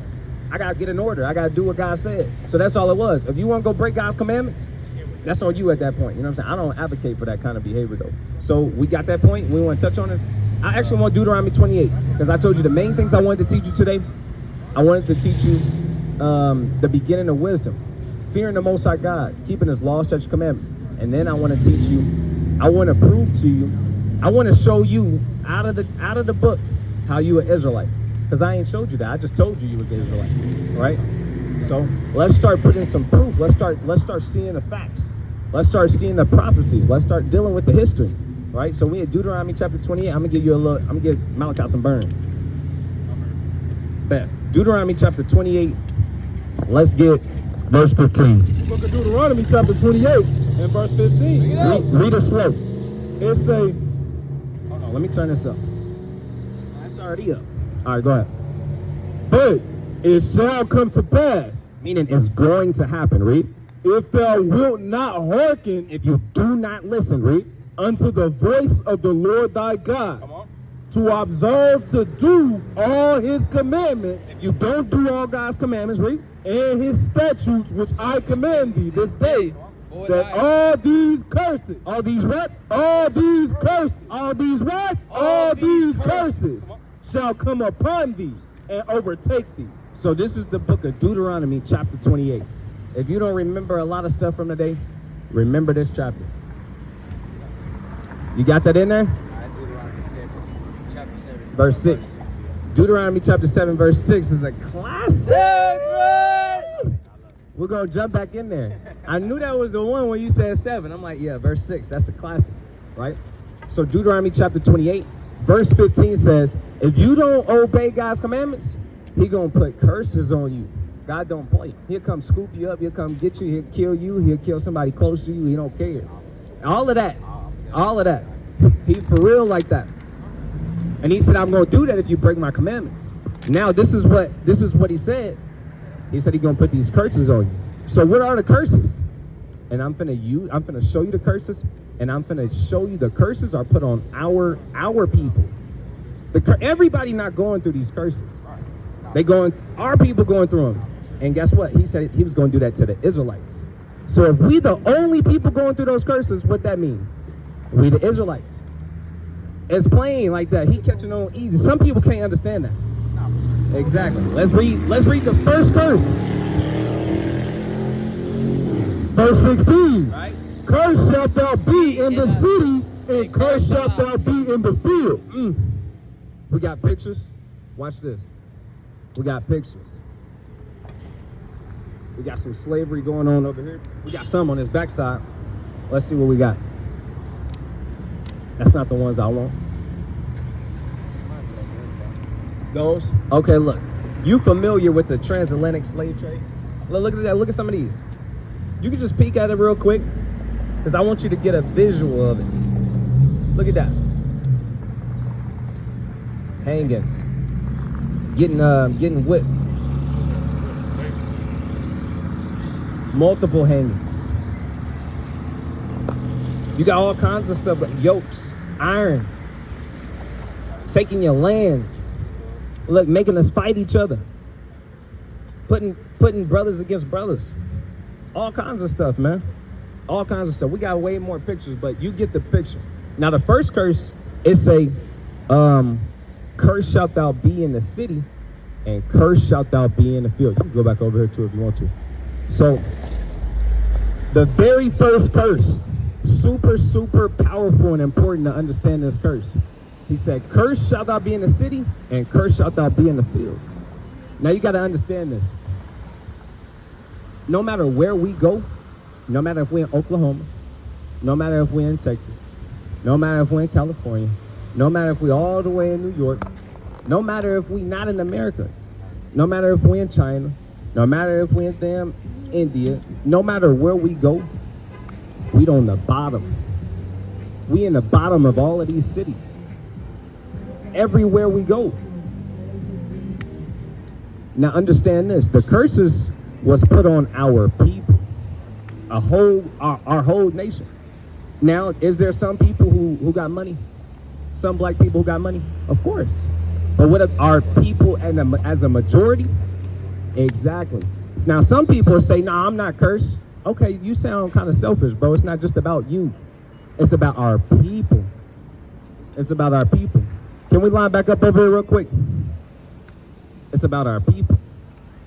Speaker 1: I got to get in order. I got to do what God said. So that's all it was. If you want to go break God's commandments, That's on you at that point. You know what I'm saying? I don't advocate for that kind of behavior though. So we got that point. We want to touch on this. I actually want Deuteronomy 28 because I told you the main things I wanted to teach you today. I wanted to teach you the beginning of wisdom, fearing the Most High God, keeping His laws, statutes, commandments, and then I want to teach you. I want to prove to you. I want to show you out of the book how you an Israelite, because I ain't showed you that. I just told you was an Israelite, right? So let's start putting some proof. Let's start seeing the facts. Let's start seeing the prophecies. Let's start dealing with the history, right? So we at Deuteronomy chapter 28. I'm gonna give you a look. I'm gonna give Malachi some burn. Bet. Deuteronomy chapter 28. Let's get verse 15.
Speaker 5: Book of Deuteronomy chapter 28 and verse 15.
Speaker 1: Read it slow.
Speaker 5: It say,
Speaker 1: Hold on, let me turn this up. That's already up. All right, go ahead.
Speaker 5: but it shall come to pass,
Speaker 1: Meaning it's going to happen. Read.
Speaker 5: if thou wilt not hearken
Speaker 1: If you do not listen, read.
Speaker 5: unto the voice of the Lord thy God,
Speaker 1: Come on.
Speaker 5: to observe to do all his commandments
Speaker 1: If you don't do all God's commandments, read.
Speaker 5: and his statutes which I command thee this day, that all these curses,
Speaker 1: All these what?
Speaker 5: all these curses,
Speaker 1: All these what?
Speaker 5: all these curses shall come upon thee and overtake thee.
Speaker 1: So this is the book of Deuteronomy chapter 28. If you don't remember a lot of stuff from today, remember this chapter. You got that in there?
Speaker 4: Deuteronomy 7, chapter 7.
Speaker 1: Verse 6. Deuteronomy chapter 7 verse 6 is a classic. We're going to jump back in there. I knew that was the one when you said 7. I'm like, yeah, verse 6. That's a classic, right? So Deuteronomy chapter 28, verse 15 says, if you don't obey God's commandments, He going to put curses on you. God don't play. He'll come scoop you up. He'll come get you. He'll kill you. He'll kill somebody close to you. He don't care. All of that. All of that. He for real like that. And He said, I'm going to do that if you break my commandments. Now, this is what He said. He said He's going to put these curses on you. So what are the curses? And I'm finna show you the curses, and I'm finna show you the curses are put on our people. Everybody not going through these curses. Our people going through them. And guess what? He said He was going to do that to the Israelites. So if we the only people going through those curses, what that mean? We the Israelites. It's plain like that. He catching on easy. Some people can't understand that. Exactly. Let's read the first curse.
Speaker 5: Verse 16.
Speaker 1: Right?
Speaker 5: Cursed shalt thou be in the city, and cursed shalt thou be in the field.
Speaker 1: We got pictures. Watch this. We got pictures. We got some slavery going on over here. We got some on this backside. Let's see what we got. That's not the ones I want. Those? Okay, look. You familiar with the transatlantic slave trade? Look at that. Look at some of these. You can just peek at it real quick, because I want you to get a visual of it. Look at that. Hangings. Getting whipped. Multiple hangings. You got all kinds of stuff, but yokes, iron, taking your land. Look, making us fight each other. Putting brothers against brothers. All kinds of stuff, man. All kinds of stuff. We got way more pictures, but you get the picture. Now the first curse, it say, curse shalt thou be in the city, and curse shalt thou be in the field. You can go back over here too if you want to. So the very first curse, super powerful and important to understand this curse. He said, curse shalt thou be in the city, and curse shalt thou be in the field. Now you got to understand this. No matter where we go, no matter if we're in Oklahoma, no matter if we're in Texas, no matter if we're in California, no matter if we're all the way in New York, no matter if we're not in America, no matter if we're in China, no matter if we're in damn India, no matter where we go, we on the bottom. We in the bottom of all of these cities. Everywhere we go. Now understand this, the curses was put on our people, our whole nation. Now, is there some people who got money? Some black people who got money? Of course. But what if our people as a majority? Exactly. Now some people say, nah, I'm not cursed. Okay, you sound kind of selfish, bro. It's not just about you. It's about our people. It's about our people. Can we line back up over here real quick? It's about our people.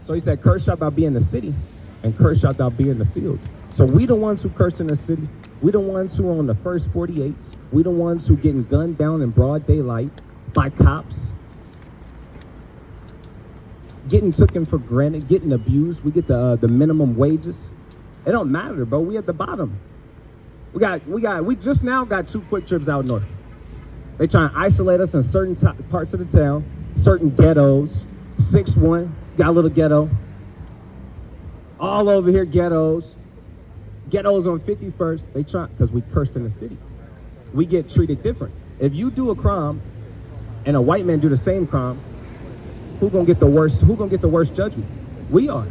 Speaker 1: So he said, cursed shalt thou be in the city, and cursed shalt thou be in the field. So we the ones who curse in the city. We the ones who on the first 48s. We the ones who getting gunned down in broad daylight by cops. Getting taken for granted, getting abused. We get the minimum wages. It don't matter, bro. We at the bottom. We just now got 2 quick trips out north. They try and isolate us in certain parts of the town, certain ghettos. 6-1, got a little ghetto. All over here, ghettos. Ghettos on 51st. They try, because we cursed in the city. We get treated different. If you do a crime and a white man do the same crime, who gonna get the worst? Who gonna get the worst judgment? We are.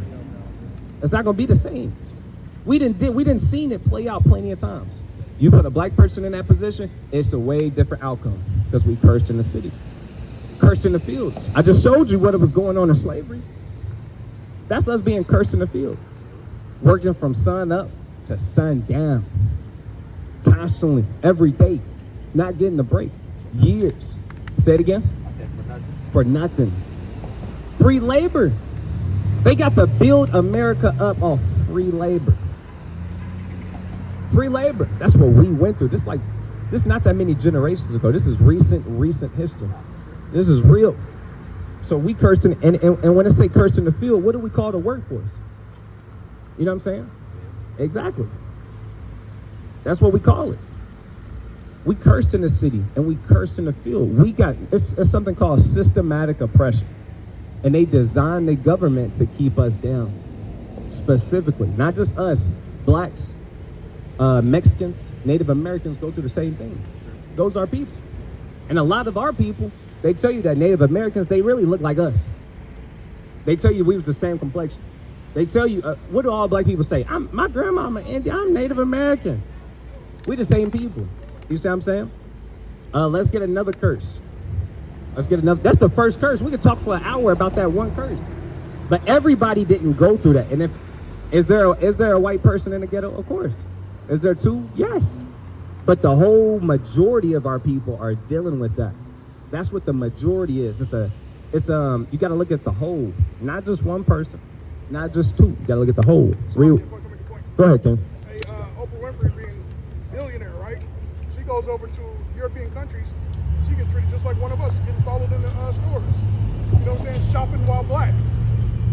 Speaker 1: It's not gonna be the same. We didn't seen it play out plenty of times. You put a black person in that position, it's a way different outcome because we cursed in the cities, cursed in the fields. I just showed you what was going on in slavery. That's us being cursed in the field, working from sun up to sun down, constantly, every day, not getting a break, years. Say it again.
Speaker 4: I said for nothing.
Speaker 1: For nothing. Free labor. They got to build America up off free labor. Free labor. That's what we went through. This not that many generations ago. This is recent history. This is real. So we cursed in, and when I say cursed in the field, what do we call the workforce? You know what I'm saying? Exactly. That's what we call it. We cursed in the city and we cursed in the field. It's something called systematic oppression. And they designed the government to keep us down. Specifically, not just us, blacks, Mexicans, Native Americans go through the same thing. Those are people. And a lot of our people, they tell you that Native Americans, they really look like us. They tell you we was the same complexion. They tell you, what do all black people say? My grandmama Indian, I'm Native American. We the same people. You see what I'm saying? Let's get another curse. Let's get another. That's the first curse. We could talk for an hour about that one curse. But everybody didn't go through that. And is there a white person in the ghetto? Of course. Is there 2? Yes. But the whole majority of our people are dealing with that. That's what the majority is. You got to look at the whole, not just one person, not just 2. You got to look at the whole. So go ahead, Ken.
Speaker 6: Hey, Oprah Winfrey being billionaire, right? She goes over to European countries. She gets treated just like one of us, getting followed in the stores. You know what I'm saying? Shopping while black.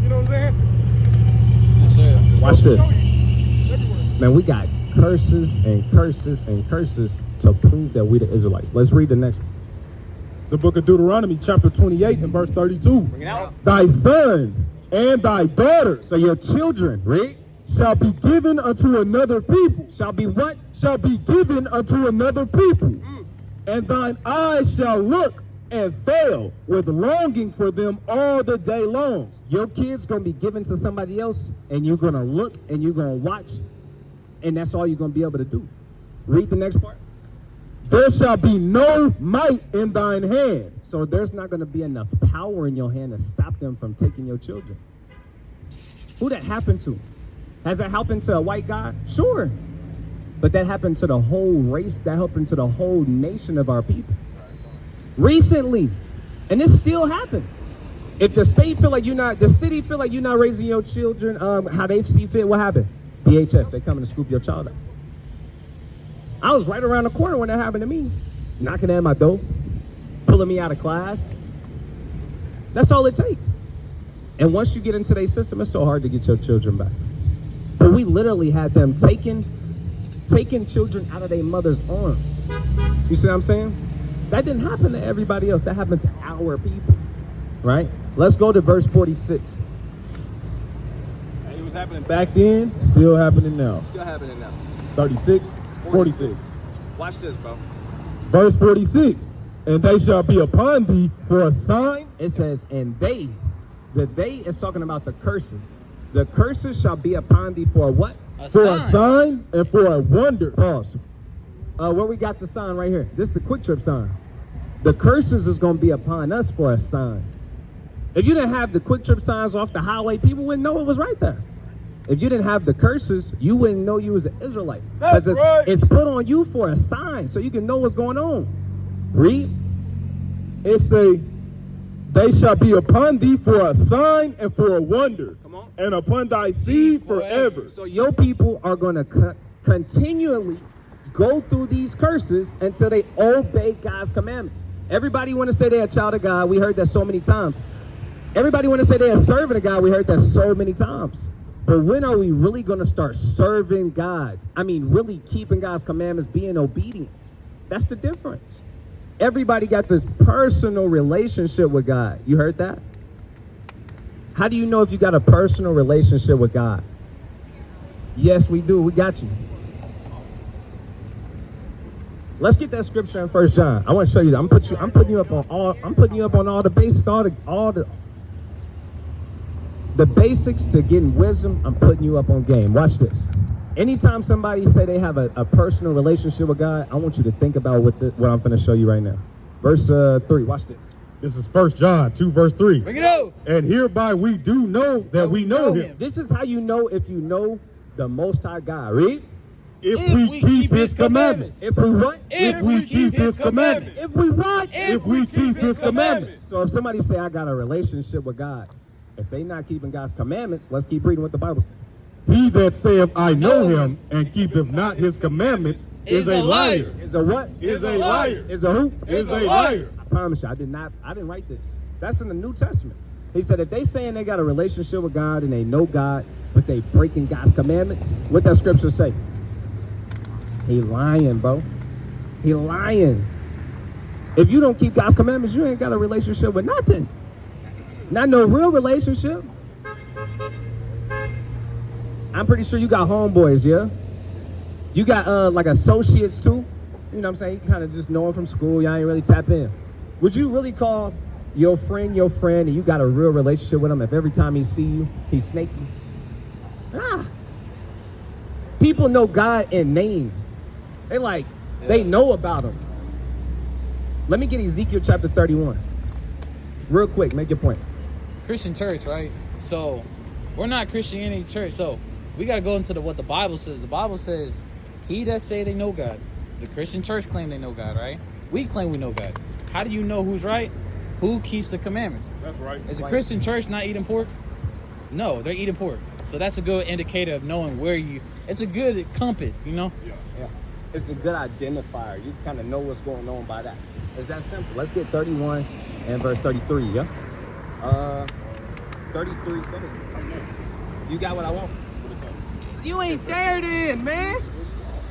Speaker 6: You know what I'm saying?
Speaker 1: Watch this.
Speaker 6: Everywhere.
Speaker 1: Man, we got curses and curses and curses to prove that we the Israelites. Let's read the next one.
Speaker 5: The book of Deuteronomy, chapter 28 and verse 32.
Speaker 4: Bring it out.
Speaker 5: Thy sons and thy daughters
Speaker 1: So your children, read,
Speaker 5: shall be given unto another people.
Speaker 1: shall be what?
Speaker 5: Shall be given unto another people. And thine eyes shall look and fail with longing for them all the day long.
Speaker 1: Your kid's going to be given to somebody else, and you're going to look and you're going to watch, and that's all you're going to be able to do. Read the next part.
Speaker 5: There shall be no might in thine hand.
Speaker 1: So there's not going to be enough power in your hand to stop them from taking your children. Who that happened to? Has that happened to a white guy? Sure. But that happened to the whole race. That happened to the whole nation of our people. Recently. And this still happened. If the state feel like the city feel like you're not raising your children how they see fit, what happened? DHS, they coming to scoop your child up. I was right around the corner when that happened to me. Knocking at my door, pulling me out of class. That's all it takes. And once you get into their system, it's so hard to get your children back. But we literally had them taking children out of their mother's arms. You see what I'm saying? That didn't happen to everybody else. That happened to our people, right? Let's go to verse 46.
Speaker 2: It was happening back then, still happening now.
Speaker 4: Still happening now.
Speaker 2: 36, 46.
Speaker 4: Watch this, bro.
Speaker 5: Verse 46. And they shall be upon thee for a sign.
Speaker 1: It says, and the they is talking about the curses. The curses shall be upon thee for what?
Speaker 5: For a sign and for a wonder.
Speaker 1: Pause. Where we got the sign right here. This is the quick trip sign. The curses is going to be upon us for a sign. If you didn't have the quick trip signs off the highway, people wouldn't know it was right there. If you didn't have the curses, you wouldn't know you was an Israelite.
Speaker 5: That's right.
Speaker 1: It's put on you for a sign, so you can know what's going on. Read.
Speaker 5: It say, they shall be upon thee for a sign and for a wonder.
Speaker 1: Come on.
Speaker 5: And upon thy seed forever.
Speaker 1: So your people are going to continually go through these curses until they obey God's commandments. Everybody want to say they're a child of God. We heard that so many times. Everybody want to say they're a servant of God. We heard that so many times. But when are we really going to start serving God? I mean, really keeping God's commandments, being obedient. That's the difference. Everybody got this personal relationship with God. You heard that? How do you know if you got a personal relationship with God? Yes, we do. We got you. Let's get that scripture in 1 John. I want to show you that. I'm putting you up on all the basics, all the basics to getting wisdom. I'm putting you up on game. Watch this. Anytime somebody say they have a personal relationship with God, I want you to think about what I'm going to show you right now. Verse 3. Watch this.
Speaker 2: This is 1 John 2, verse 3.
Speaker 7: Bring it out.
Speaker 2: And hereby we do know that we know him.
Speaker 1: This is how you know if you know the Most High God. Read.
Speaker 2: If we keep his commandments.
Speaker 1: If we what?
Speaker 2: If we keep his commandments.
Speaker 1: If we what?
Speaker 2: If we keep his commandments.
Speaker 1: So if somebody say, I got a relationship with God, if they not keeping God's commandments, let's keep reading what the Bible says.
Speaker 2: He that saith, I know him, and keepeth not his commandments, is a liar.
Speaker 1: Is a what?
Speaker 2: Is a liar.
Speaker 1: Is a who?
Speaker 2: Is a liar.
Speaker 1: I promise you, I didn't write this. That's in the New Testament. He said if they saying they got a relationship with God and they know God, but they breaking God's commandments, what that scripture say? He lying, bro. He lying. If you don't keep God's commandments, you ain't got a relationship with nothing. Not no real relationship. I'm pretty sure you got homeboys, yeah? You got like associates too. You know what I'm saying? You kind of just know them from school. Y'all ain't really tap in. Would you really call your friend, and you got a real relationship with him if every time he see you, he snake you? People know God in name. They know about him. Let me get Ezekiel chapter 31. Real quick, make your point.
Speaker 7: Christian church, right? So we're not Christianity church. So we got to go into what the Bible says. The Bible says, he that say they know God. The Christian church claim they know God, right? We claim we know God. How do you know who's right? Who keeps the commandments?
Speaker 2: That's right.
Speaker 7: Is a Christian church not eating pork? No, they're eating pork. So that's a good indicator of knowing it's a good compass, you know?
Speaker 1: Yeah. It's a good identifier. You kind of know what's going on by that. It's that simple. Let's get 31 and verse 33, yeah? 33. You got what I want? You ain't there then, man.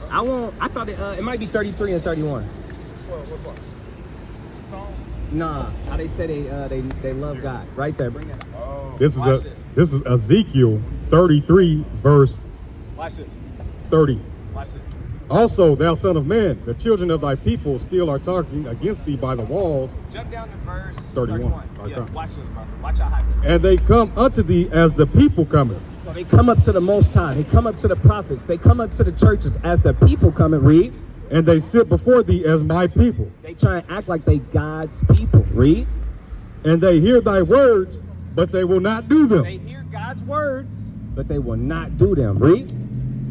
Speaker 1: I thought it might be 33 and 31.
Speaker 6: What part?
Speaker 1: Nah, how they say they love God. Right there, bring that up.
Speaker 6: Oh.
Speaker 2: This is Ezekiel 33, verse
Speaker 1: Watch this.
Speaker 2: 30.
Speaker 1: Watch this.
Speaker 2: Also, thou son of man, the children of thy people still are talking against thee by the walls.
Speaker 1: Jump down to verse
Speaker 2: 31.
Speaker 1: Yeah, watch this, bro. Watch how high this is.
Speaker 2: And they come unto thee as the people cometh.
Speaker 1: So they come up to the Most High. They come up to the prophets. They come up to the churches as the people come and read.
Speaker 2: And they sit before thee as my people.
Speaker 1: They try and act like they God's people. Read.
Speaker 2: And they hear thy words, but they will not do them.
Speaker 1: They hear God's words, but they will not do them. Read.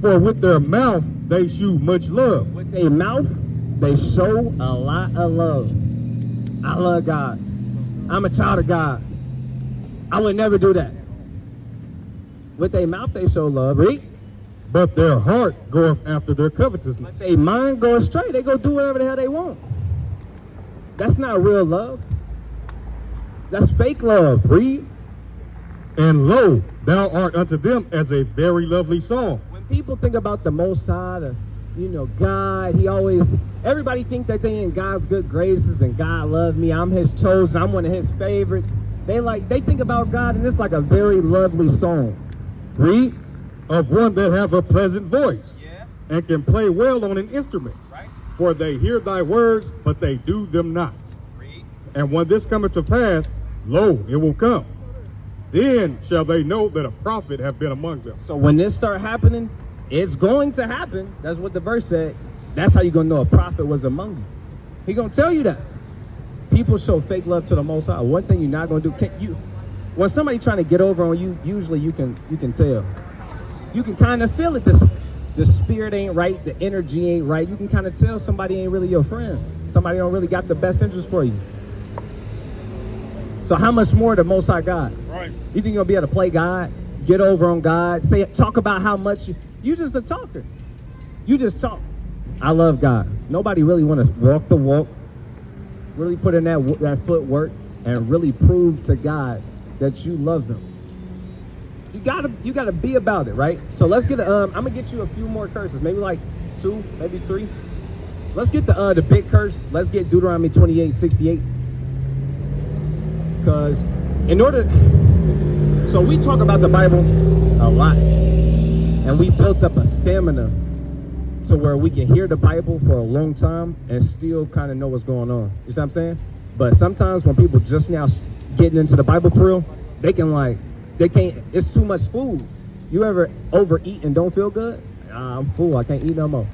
Speaker 2: For with their mouth they shew much love.
Speaker 1: With their mouth, they show a lot of love. I love God. I'm a child of God. I would never do that. With their mouth, they show love. Read.
Speaker 2: But their heart goeth after their covetousness.
Speaker 1: But their mind goes straight. They go do whatever the hell they want. That's not real love. That's fake love. Read.
Speaker 2: And lo, thou art unto them as a very lovely song.
Speaker 1: When people think about the Most High, God, everybody think that they in God's good graces and God loved me. I'm his chosen. I'm one of his favorites. They think about God and it's like a very lovely song. Read.
Speaker 2: Of one that hath a pleasant voice.
Speaker 1: Yeah.
Speaker 2: And can play well on an instrument.
Speaker 1: Right.
Speaker 2: For they hear thy words, but they do them not.
Speaker 1: Read.
Speaker 2: And when this cometh to pass, lo, it will come. Then shall they know that a prophet hath been among them.
Speaker 1: So when this start happening, it's going to happen. That's what the verse said. That's how you're going to know a prophet was among you. He going to tell you that. People show fake love to the Most High. One thing you're not going to do, when somebody trying to get over on you, usually you can tell. You can kind of feel it. The spirit ain't right. The energy ain't right. You can kind of tell somebody ain't really your friend. Somebody don't really got the best interest for you. So how much more the Most High God?
Speaker 6: Right.
Speaker 1: You think you'll be able to play God, get over on God, talk about how much you just a talker. You just talk. I love God. Nobody really want to walk the walk, really put in that footwork, and really prove to God that you love Him. You gotta be about it, right? So let's get I'm gonna get you a few more curses, maybe like 2, maybe 3. Let's get the big curse. Let's get Deuteronomy 28:68. Because so we talk about the Bible a lot, and we built up a stamina to where we can hear the Bible for a long time and still kind of know what's going on. You see what I'm saying? But sometimes when people just now getting into the Bible for real, they can't, it's too much food. You ever overeat and don't feel good? I'm full, I can't eat no more.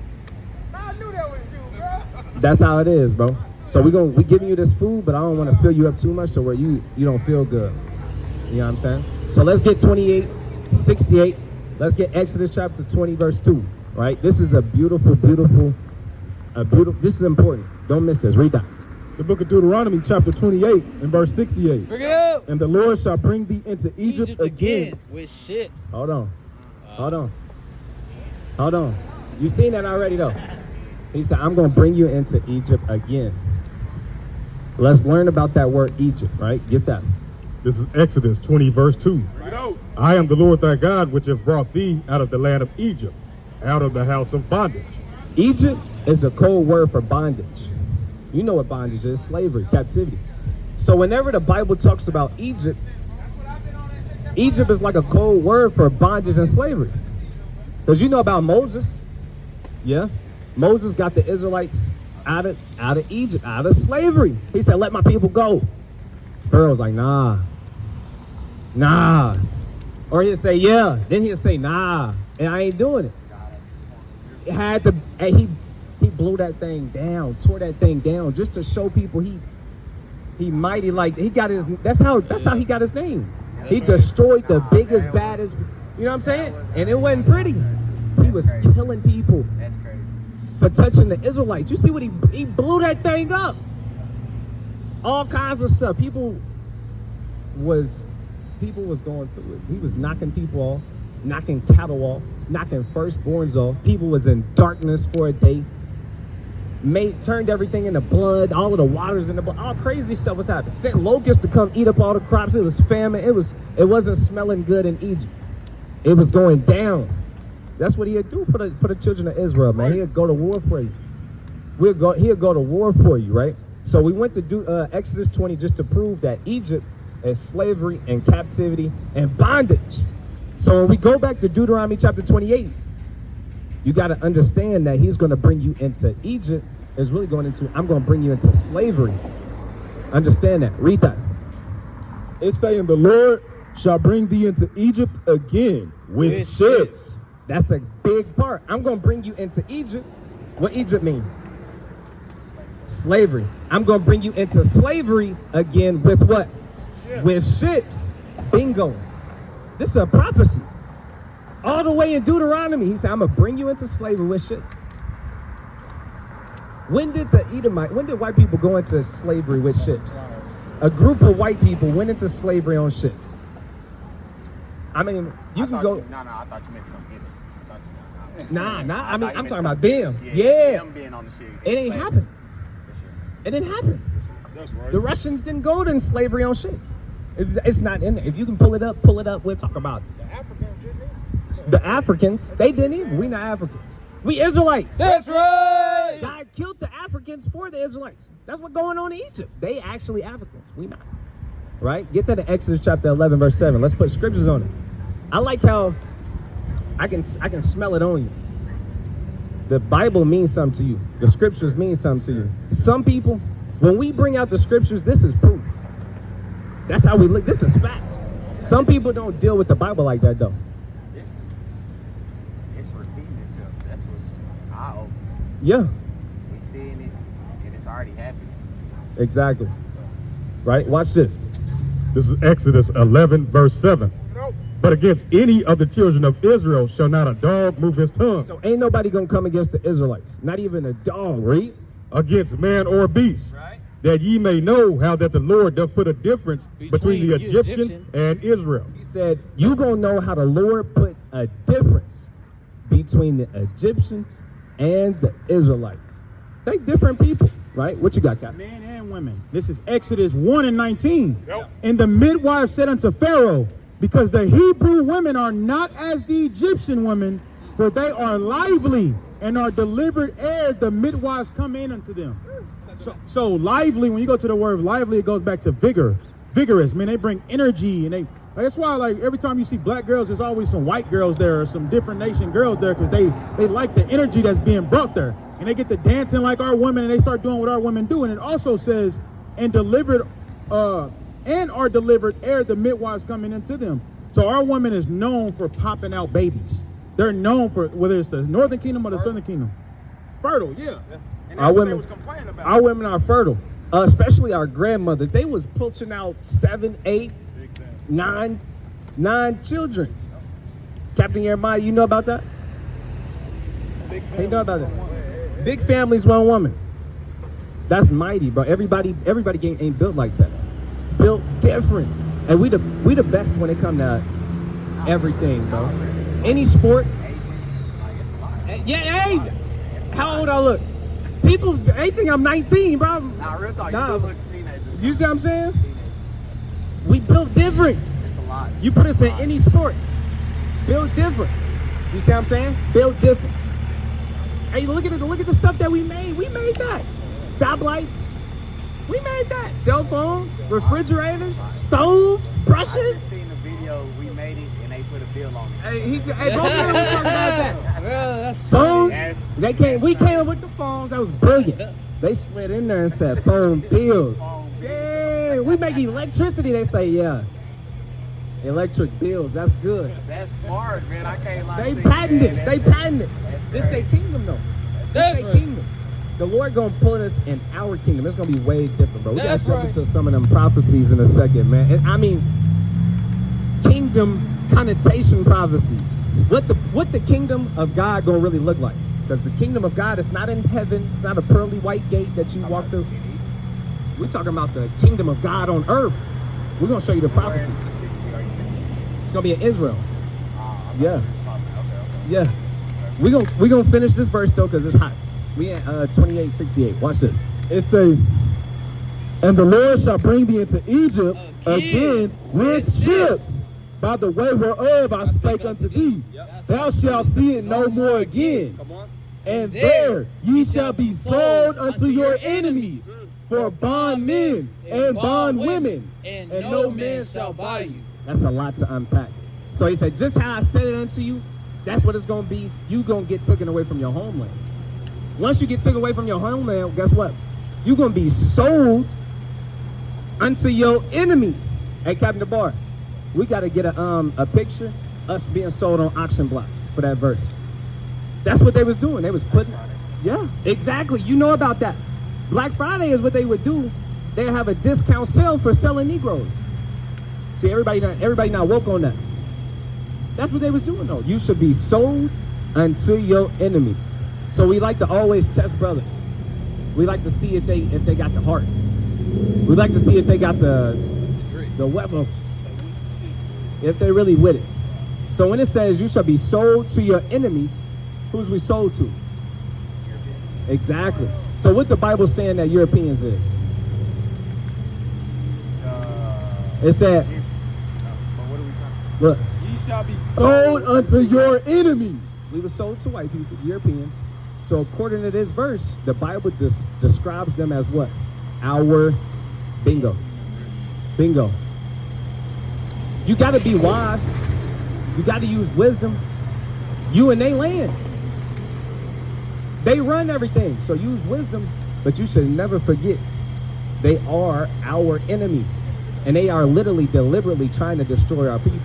Speaker 6: I knew that was you, bro.
Speaker 1: That's how it is, bro. So we giving you this food, but I don't want to fill you up too much to where you don't feel good. You know what I'm saying? So let's get 28:68. Let's get Exodus chapter 20, verse 2. Right? This is a beautiful, this is important. Don't miss this. Read that.
Speaker 5: The book of Deuteronomy, chapter 28, and verse 68.
Speaker 7: Bring it up.
Speaker 5: And the Lord shall bring thee into Egypt again.
Speaker 7: with ships.
Speaker 1: Hold on. You seen that already, though. He said, I'm going to bring you into Egypt again. Let's learn about that word Egypt, right? Get that.
Speaker 2: This is Exodus 20, verse 2. I am the Lord thy God, which have brought thee out of the land of Egypt, out of the house of bondage.
Speaker 1: Egypt is a code word for bondage. You know what bondage is, slavery, captivity. So whenever the Bible talks about Egypt, Egypt is like a code word for bondage and slavery. Because you know about Moses. Yeah. Moses got the Israelites out of Egypt, out of slavery. He said, let my people go. Pharaoh's like, nah. Or he'll say, yeah. Then he'll say, nah. And I ain't doing it. And he blew that thing down, tore that thing down, just to show people he mighty. Like he got his. That's how he got his name. He destroyed the biggest, baddest. You know what I'm saying? And it wasn't pretty. He was killing people.
Speaker 4: That's crazy.
Speaker 1: For touching the Israelites. You see what he blew that thing up. All kinds of stuff. People was going through it. He was knocking people off, knocking cattle off, knocking firstborns off. People was in darkness for a day. Turned everything into blood, all of the waters in the blood, all crazy stuff was happening. Sent locusts to come eat up all the crops. It was famine. It wasn't smelling good in Egypt. It was going down. That's what he'd do for the children of Israel, man. He'd go to war for you. He'd go to war for you, right? So we went to do Exodus 20 just to prove that Egypt is slavery and captivity and bondage. So when we go back to Deuteronomy chapter 28, you got to understand that he's going to bring you into Egypt. Is really going into, I'm going to bring you into slavery. Understand that. Read that.
Speaker 5: It's saying the Lord shall bring thee into Egypt again with ships.
Speaker 1: That's a big part. I'm going to bring you into Egypt. What Egypt mean? Slavery. I'm going to bring you into slavery again with what? With ships. Bingo. This is a prophecy. All the way in Deuteronomy, he said, I'm going to bring you into slavery with ships. When did white people go into slavery with ships? A group of white people went into slavery on ships. I mean, you can go.
Speaker 4: No, I thought you meant to come get us.
Speaker 1: Nah. I mean, I'm talking about them. Yeah.
Speaker 4: Them being on the ship.
Speaker 1: It ain't happen. It didn't happen.
Speaker 6: That's right.
Speaker 1: The Russians didn't go to slavery on ships. It's not in there. If you can pull it up. We'll talk about it.
Speaker 6: The Africans didn't.
Speaker 1: The Africans, they didn't even. We not Africans. We Israelites.
Speaker 7: That's right.
Speaker 1: God killed the Africans for the Israelites. That's what's going on in Egypt. They actually Africans. We not. Right? Get that in Exodus chapter 11, verse 7. Let's put scriptures on it. I like how I can smell it on you. The Bible means something to you. The scriptures mean something to you. Some people, when we bring out the scriptures, this is proof. That's how we look. This is facts. Some people don't deal with the Bible like that, though.
Speaker 4: It's repeating itself. That's what's eye-opening.
Speaker 1: Yeah,
Speaker 4: We seeing it, and it's already happening.
Speaker 1: exactly. Right? Watch this.
Speaker 2: This is Exodus 11, verse 7. But against any of the children of Israel shall not a dog move his tongue.
Speaker 1: So ain't nobody gonna come against the Israelites. Not even a dog, read.
Speaker 2: Against man or beast.
Speaker 7: Right.
Speaker 2: That ye may know how that the Lord doth put a difference between the Egyptians and Israel.
Speaker 1: He said, you gonna know how the Lord put a difference between the Egyptians and the Israelites. They different people, right? What you got, Captain?
Speaker 8: Men and women. This is Exodus 1:19.
Speaker 6: Yep.
Speaker 8: And the midwife said unto Pharaoh, because the Hebrew women are not as the Egyptian women, for they are lively and are delivered ere the midwives come in unto them. So lively, when you go to the word lively, it goes back to vigor. Vigorous, man, they bring energy, and that's why, like, every time you see black girls, there's always some white girls there or some different nation girls there, because they like the energy that's being brought there. And they get to dancing like our women, and they start doing what our women do. And it also says, and are delivered ere the midwives coming into them. So our woman is known for popping out babies. They're known for, whether it's the northern kingdom or the southern kingdom. Fertile, yeah. And that's what they was complaining about.
Speaker 1: Our women are fertile, especially our grandmothers. They was pushing out 7, 8, 9 children. Captain Jeremiah, you know about that? You know about that? Big families, one woman. That's mighty, bro. Everybody ain't built like that. Built different, and we the best when it come to everything, bro. Any sport. Yeah, hey, how old I look? People, they think I'm 19, bro.
Speaker 4: Nah, real talk, you
Speaker 1: Nah.
Speaker 4: do look a teenager.
Speaker 1: You see what I'm saying? We built different.
Speaker 4: It's a lot.
Speaker 1: You put us in any sport, build different. You see what I'm saying? Build different. Hey, look at it. Look at the stuff that we made. We made that. Stoplights. We made that. Cell phones, refrigerators, stoves,
Speaker 4: I
Speaker 1: brushes.
Speaker 4: just seen the video, we made it, and they put a bill on it.
Speaker 1: Hey, both of them was talking about that.
Speaker 7: Well, that's
Speaker 1: Phones.
Speaker 4: Yes.
Speaker 1: We came up with the phones. That was brilliant. They slid in there and said phone bills. Yeah, we make electricity. They say, yeah. Electric bills. That's good.
Speaker 4: That's smart, man. I can't lie
Speaker 1: They
Speaker 4: to you,
Speaker 1: patented
Speaker 4: man.
Speaker 1: it. They patented it.
Speaker 4: That's
Speaker 1: This
Speaker 4: great.
Speaker 1: their kingdom, though. This
Speaker 7: That's
Speaker 1: their
Speaker 7: right.
Speaker 1: kingdom. The Lord gonna put us in our kingdom. It's gonna be way different, bro. We gotta
Speaker 7: That's
Speaker 1: jump
Speaker 7: right.
Speaker 1: into some of them prophecies in a second, man. And I mean, kingdom connotation prophecies. What the kingdom of God gonna really look like? Because the kingdom of God is not in heaven. It's not a pearly white gate that you walk through. We're talking about the kingdom of God on earth. We're gonna show you the
Speaker 4: Where
Speaker 1: prophecies.
Speaker 4: specifically are you saying?
Speaker 1: It's gonna be in Israel. Yeah.
Speaker 4: Okay.
Speaker 1: Yeah. We gonna finish this verse though, because it's hot. We at 28:68. Watch this.
Speaker 5: It say, and the Lord shall bring thee into Egypt again with ships, by the way whereof I spake unto thee. Thou shalt see it no more again. And there ye shall be sold unto your enemies for bondmen and bondwomen,
Speaker 7: and
Speaker 5: no man shall buy you.
Speaker 1: That's a lot to unpack. So he said, just how I said it unto you, that's what it's gonna be. You gonna get taken away from your homeland. Once you get taken away from your homeland, guess what? You're gonna be sold unto your enemies. Hey, Captain DeBar, we gotta get a picture us being sold on auction blocks for that verse. That's what they was doing. They was putting, yeah, exactly. You know about that. Black Friday is what they would do. They have a discount sale for selling Negroes. See, everybody not woke on that. That's what they was doing though. You should be sold unto your enemies. So we like to always test brothers. We like to see if they got the heart. We like to see if they got the weapons. If they really with it. So when it says you shall be sold to your enemies, who's we sold to? Exactly. So what the Bible's saying that Europeans is? It said,
Speaker 4: But what are we trying to
Speaker 1: look,
Speaker 8: Ye shall be
Speaker 5: Sold unto your enemies.
Speaker 1: we were sold to white people, Europeans. So according to this verse, the Bible describes them as what? Our bingo. Bingo. You got to be wise. You got to use wisdom. You and they land. They run everything. So use wisdom, but you should never forget they are our enemies. And they are literally deliberately trying to destroy our people.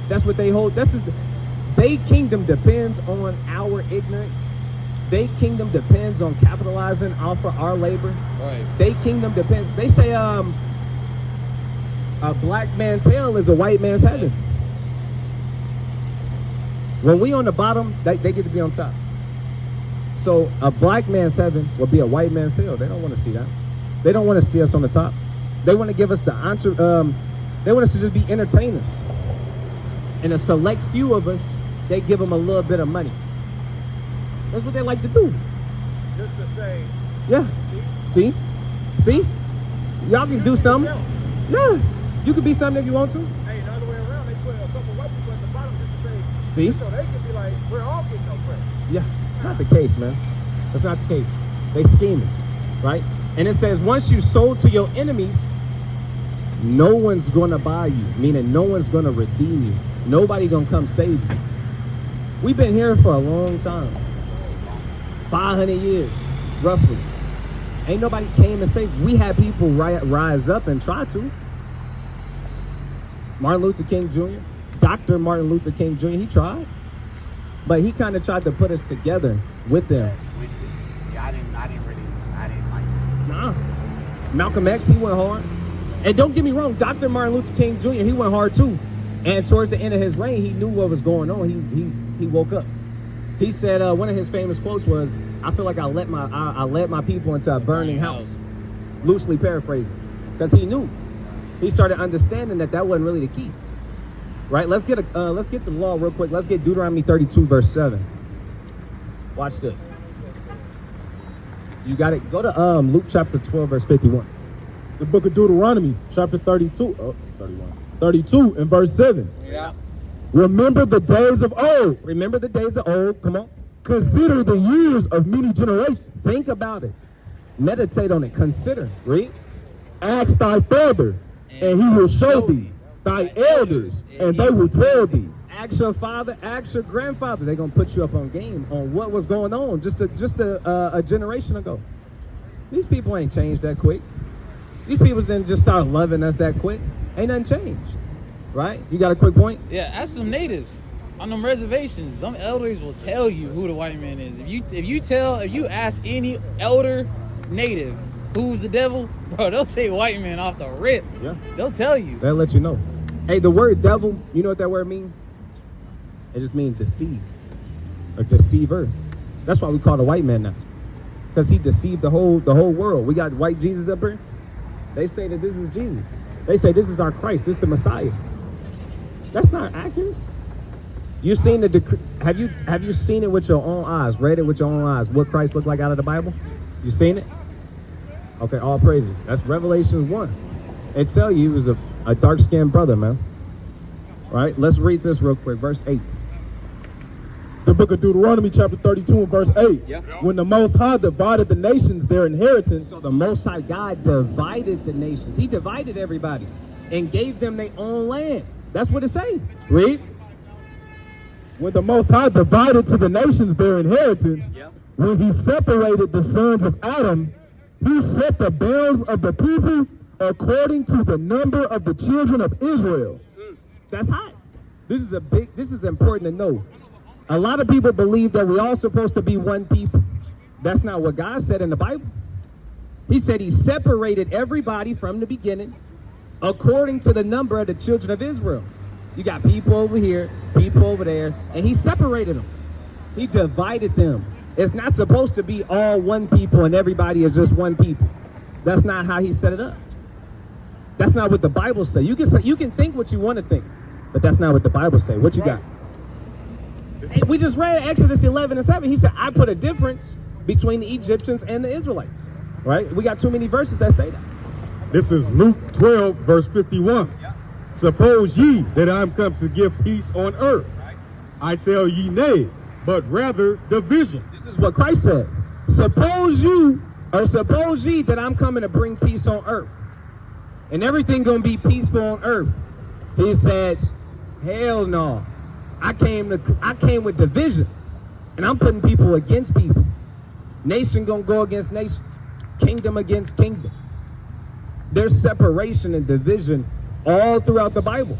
Speaker 1: That's what they hold. Their kingdom depends on our ignorance. Their kingdom depends on capitalizing off of our labor.
Speaker 7: Right.
Speaker 1: Their kingdom depends. They say a black man's hell is a white man's heaven. When we on the bottom, they get to be on top. So a black man's heaven will be a white man's hell. They don't want to see that. They don't want to see us on the top. They want to give us they want us to just be entertainers. And a select few of us, they give them a little bit of money. That's what they like to do.
Speaker 5: Just to say,
Speaker 1: Yeah. See? Y'all can do something. Yeah. You can be something if you want to.
Speaker 5: hey, the other way around, they put a couple white people at the bottom just to say,
Speaker 1: See?
Speaker 5: so they can be like, we're all getting oppressed.
Speaker 1: Yeah. It's not the case, man. That's not the case. They scheming, right? And it says, once you sold to your enemies, no one's going to buy you, meaning no one's going to redeem you. Nobody going to come save you. We've been here for a long time. 500 years, roughly. Ain't nobody came and saved. We had people rise up and try to. Martin Luther King Jr., Dr. Martin Luther King Jr., he tried. But he kind of tried to put us together with them.
Speaker 4: Yeah, I didn't like it.
Speaker 1: Nah. Malcolm X, he went hard. And don't get me wrong, Dr. Martin Luther King Jr., he went hard too. And towards the end of his reign, he knew what was going on. He woke up. He said one of his famous quotes was, "I feel like I led my people into a burning house." Loosely paraphrasing, because he knew. He started understanding that wasn't really the key. Right? Let's get the law real quick. Let's get Deuteronomy 32 verse 7. Watch this. You got it. Go to Luke chapter 12 verse 51.
Speaker 5: The book of Deuteronomy, chapter 32, 32 and verse 7.
Speaker 1: Yeah.
Speaker 5: Remember the days of old.
Speaker 1: Remember the days of old. Come on.
Speaker 5: Consider the years of many generations.
Speaker 1: Think about it. Meditate on it. Consider. Read.
Speaker 5: Ask thy father, and he will show thee. Thy elders, and they will tell thee.
Speaker 1: Ask your father, ask your grandfather. They're going to put you up on game on what was going on just a generation ago. These people ain't changed that quick. These people didn't just start loving us that quick. Ain't nothing changed. Right? You got a quick point?
Speaker 7: Yeah, ask some natives on them reservations. Some elders will tell you who the white man is. If you ask any elder native who's the devil, bro, they'll say white man off the rip.
Speaker 1: Yeah.
Speaker 7: They'll tell you.
Speaker 1: They'll let you know. Hey, the word devil, you know what that word means? It just means deceive or deceiver. That's why we call the white man now, because he deceived the whole world. We got white Jesus up here. They say that this is Jesus. They say this is our Christ. This is the Messiah. That's not accurate. You seen the have you seen it with your own eyes? Read it with your own eyes. What Christ looked like out of the Bible? You seen it? Okay, all praises. That's Revelation 1. It tell you he was a dark-skinned brother, man. Right? Let's read this real quick. Verse 8.
Speaker 5: The book of Deuteronomy, chapter 32 and verse 8.
Speaker 1: Yeah.
Speaker 5: When the Most High divided the nations their inheritance.
Speaker 1: So the Most High God divided the nations. He divided everybody and gave them their own land. That's what it say. Read.
Speaker 5: When the Most High divided to the nations their inheritance, when he separated the sons of Adam, he set the bounds of the people according to the number of the children of Israel.
Speaker 1: That's hot. This is important to know. A lot of people believe that we're all supposed to be one people. That's not what God said in the Bible. He said he separated everybody from the beginning according to the number of the children of Israel. You got people over here, people over there, and he separated them. He divided them. It's not supposed to be all one people and everybody is just one people. That's not how he set it up. That's not what the Bible says. You can think what you want to think, but that's not what the Bible says. What you got? Hey, we just read Exodus 11 and 7. He said, I put a difference between the Egyptians and the Israelites. Right? We got too many verses that say that.
Speaker 2: This is Luke 12, verse 51. Suppose ye that I am come to give peace on earth. I tell ye nay, but rather division.
Speaker 1: This is what Christ said. Suppose ye that I'm coming to bring peace on earth. And everything gonna be peaceful on earth. He said, hell no. I came with division. And I'm putting people against people. Nation gonna go against nation. Kingdom against kingdom. There's separation and division all throughout the Bible.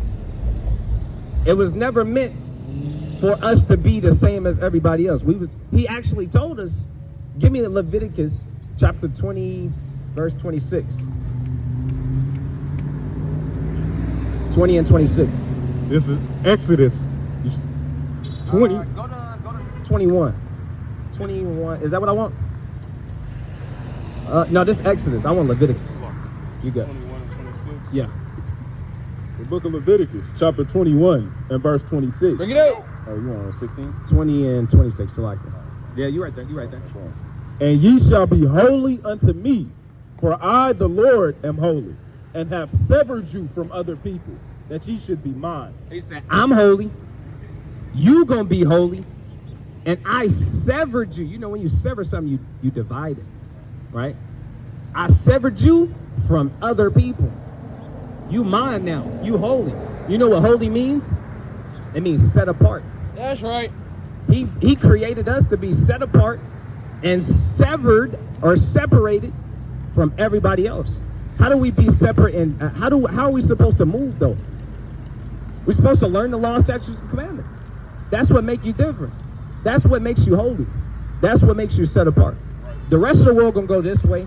Speaker 1: It was never meant for us to be the same as everybody else. He actually told us, give me Leviticus chapter 20, verse 26. 20 and 26.
Speaker 2: This is Exodus 20.
Speaker 4: Go to
Speaker 1: 21. 21. Is that what I want? No, this Exodus. I want Leviticus. You got
Speaker 2: 21 and 26.
Speaker 1: Yeah.
Speaker 2: The book of Leviticus, chapter 21 and verse 26.
Speaker 7: Bring it out.
Speaker 2: Oh, you want 16?
Speaker 1: 20 and 26. So like that. Yeah, you right there. You right there.
Speaker 2: And ye shall be holy unto me, for I, the Lord, am holy, and have severed you from other people, that ye should be mine.
Speaker 1: He said, I'm holy. You gonna be holy. And I severed you. You know, when you sever something, you divide it. Right? I severed you from other people. You mine now. You holy. You know what holy means? It means set apart.
Speaker 7: That's right.
Speaker 1: He created us to be set apart and severed or separated from everybody else. How do we be separate, and how are we supposed to move though? We're supposed to learn the law, statutes, and commandments. That's what makes you different. That's what makes you holy. That's what makes you set apart. The rest of the world gonna go this way.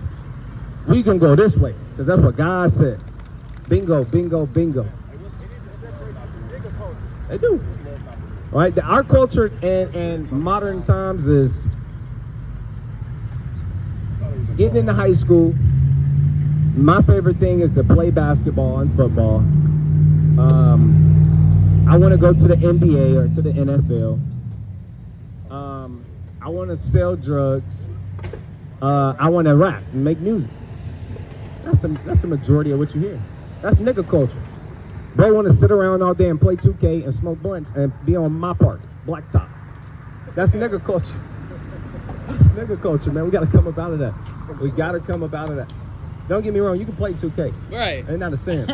Speaker 1: We gonna go this way because that's what God said. Bingo, bingo, bingo. They do. Right? Our culture and modern times is getting into high school. My favorite thing is to play basketball and football. I want to go to the NBA or to the NFL. I want to sell drugs. I want to rap and make music. That's the majority of what you hear. That's nigga culture. Bro want to sit around all day and play 2K and smoke blunts and be on my park, blacktop. That's nigga culture. That's nigga culture, man. We got to come up out of that. We got to come up out of that. Don't get me wrong. You can play 2K.
Speaker 7: Right.
Speaker 1: Ain't not a sin.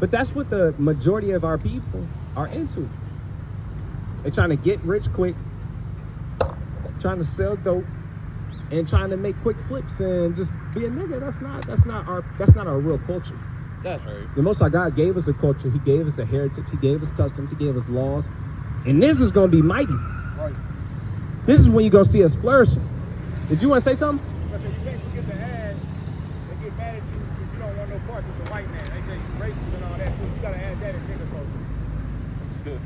Speaker 1: But that's what the majority of our people are into. They're trying to get rich quick, trying to sell dope, and trying to make quick flips and just be a nigga. That's not our real culture.
Speaker 7: That's right.
Speaker 1: The Most High God gave us a culture. He gave us a heritage. He gave us customs. He gave us laws. And this is going to be mighty.
Speaker 6: Right.
Speaker 1: This is when you're going to see us flourishing. Did you want to say something?
Speaker 8: I said, you can't forget to add, they get mad at you because you don't want no part as a white man. They say you racist and all that, so you got to add that in nigga culture.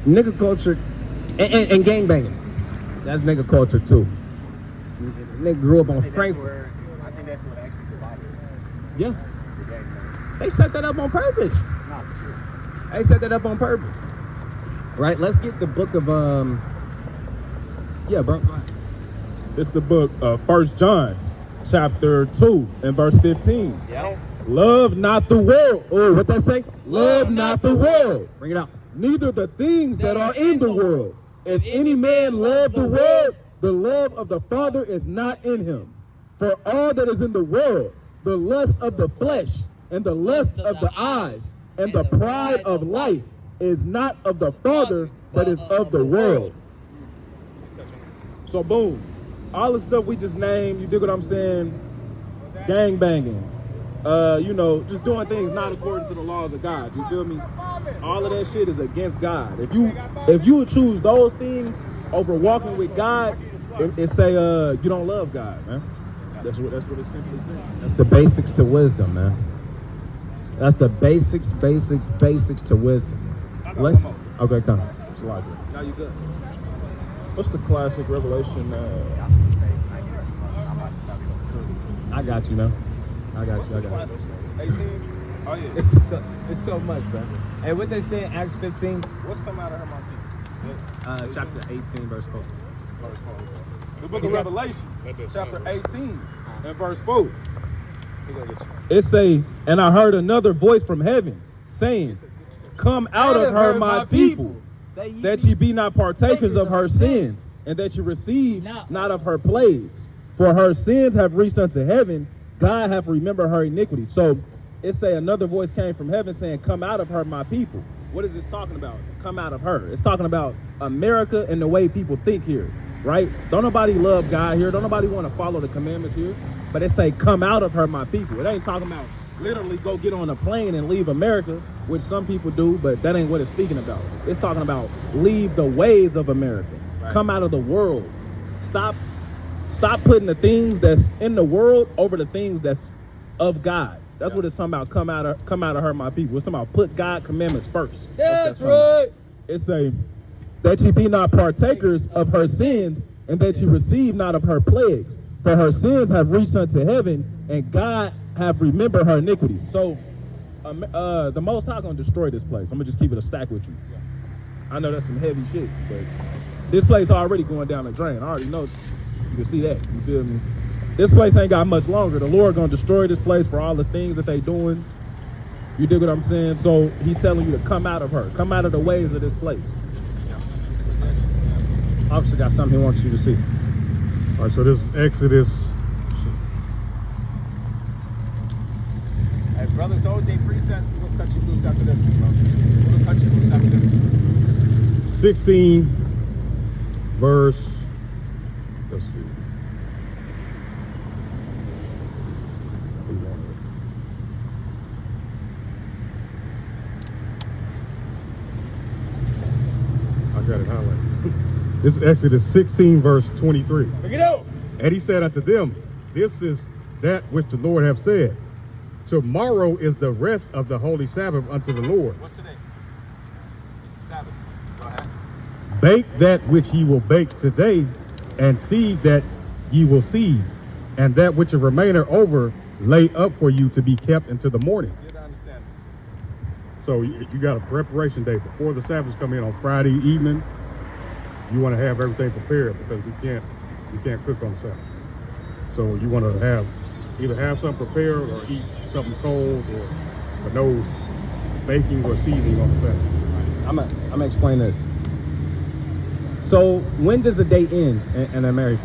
Speaker 1: Nigga culture and gangbanging. That's nigga culture too. Nigga grew up on Frankfurt.
Speaker 4: I think that's what actually divided us.
Speaker 1: Yeah.
Speaker 4: The gang bang.
Speaker 1: They set that up on purpose.
Speaker 4: Not for sure.
Speaker 1: They set that up on purpose. Right? Let's get the book of yeah, bro. Go ahead.
Speaker 2: It's the book of 1 John, chapter 2 and verse 15.
Speaker 4: Yeah.
Speaker 2: Love not the world.
Speaker 1: Oh, what that say?
Speaker 2: Love not the world,
Speaker 1: Bring it out.
Speaker 2: neither the things that are in the world. If any man love the world, the love of the Father is not in him. For all that is in the world, the lust of the flesh, and the lust of the eyes, and the pride of life, is not of the Father, but is of the world. So boom, all the stuff we just named, you dig what I'm saying? Gang banging, just doing things not according to the laws of God. You feel me? All of that shit is against God. If you would choose those things over walking with God, it say you don't love God, man. That's what it simply says.
Speaker 1: That's the basics to wisdom, man. That's the basics to wisdom. Let's okay, come.
Speaker 2: It's like it.
Speaker 1: Now you good.
Speaker 2: What's the classic Revelation?
Speaker 1: I got you, man. I got you.
Speaker 2: 18. Oh yeah.
Speaker 1: It's so much, bro. Hey, what they say in Acts 15,
Speaker 2: What's come out of her mouth?
Speaker 1: chapter 18, verse 4.
Speaker 2: The book of Revelation, chapter 18 and verse 4. It say, and I heard another voice from heaven saying, come out of her, my people, that ye be not partakers of her sins, and that ye receive not of her plagues. For her sins have reached unto heaven, God hath remembered her iniquity. So it say another voice came from heaven saying, come out of her, my people. What is this talking about? Come out of her. It's talking about America and the way people think here, right? Don't nobody love God here. Don't nobody want to follow the commandments here. But it say, come out of her, my people. It ain't talking about literally go get on a plane and leave America, which some people do, but that ain't what it's speaking about. It's talking about leave the ways of America. Right. Come out of the world. Stop putting the things that's in the world over the things that's of God. That's what it's talking about. Come out of her, my people. It's talking about put God commandments first.
Speaker 1: That's right.
Speaker 2: It say,
Speaker 5: that ye be not partakers of her sins, and that ye receive not of her plagues. For her sins have reached unto heaven, and God have remembered her iniquities. So the Most High gonna destroy this place. I'm gonna just keep it a stack with you. I know that's some heavy shit, but this place already going down the drain. I already know. You can see that. You feel me? This place ain't got much longer. The Lord gonna destroy this place for all the things that they doing. You dig what I'm saying? So he telling you to come out of her. Come out of the ways of this place. Officer got something he wants you to see.
Speaker 2: All right, so this is Exodus.
Speaker 1: Hey, brothers, hold their precepts. We're gonna cut you loose after this one, bro. We're gonna cut you loose after this one.
Speaker 2: 16 verse, let's see. I got it highlighted. This is Exodus 16 verse 23.
Speaker 1: Pick it up.
Speaker 2: And he said unto them, this is that which the Lord hath said. Tomorrow is the rest of the holy Sabbath unto the Lord.
Speaker 1: What's today? It's the Sabbath. Go ahead.
Speaker 2: Bake that which ye will bake today, and seed that ye will seed, and that which remaineth over lay up for you to be kept until the morning.
Speaker 1: Get to understand.
Speaker 2: So you got a preparation day before the Sabbaths come in on Friday evening. You want to have everything prepared because we can't cook on the Sabbath. So you want to either have something prepared or eat something cold, or no baking or seasoning on the Sabbath.
Speaker 1: I'm gonna explain this. So when does the day end in America?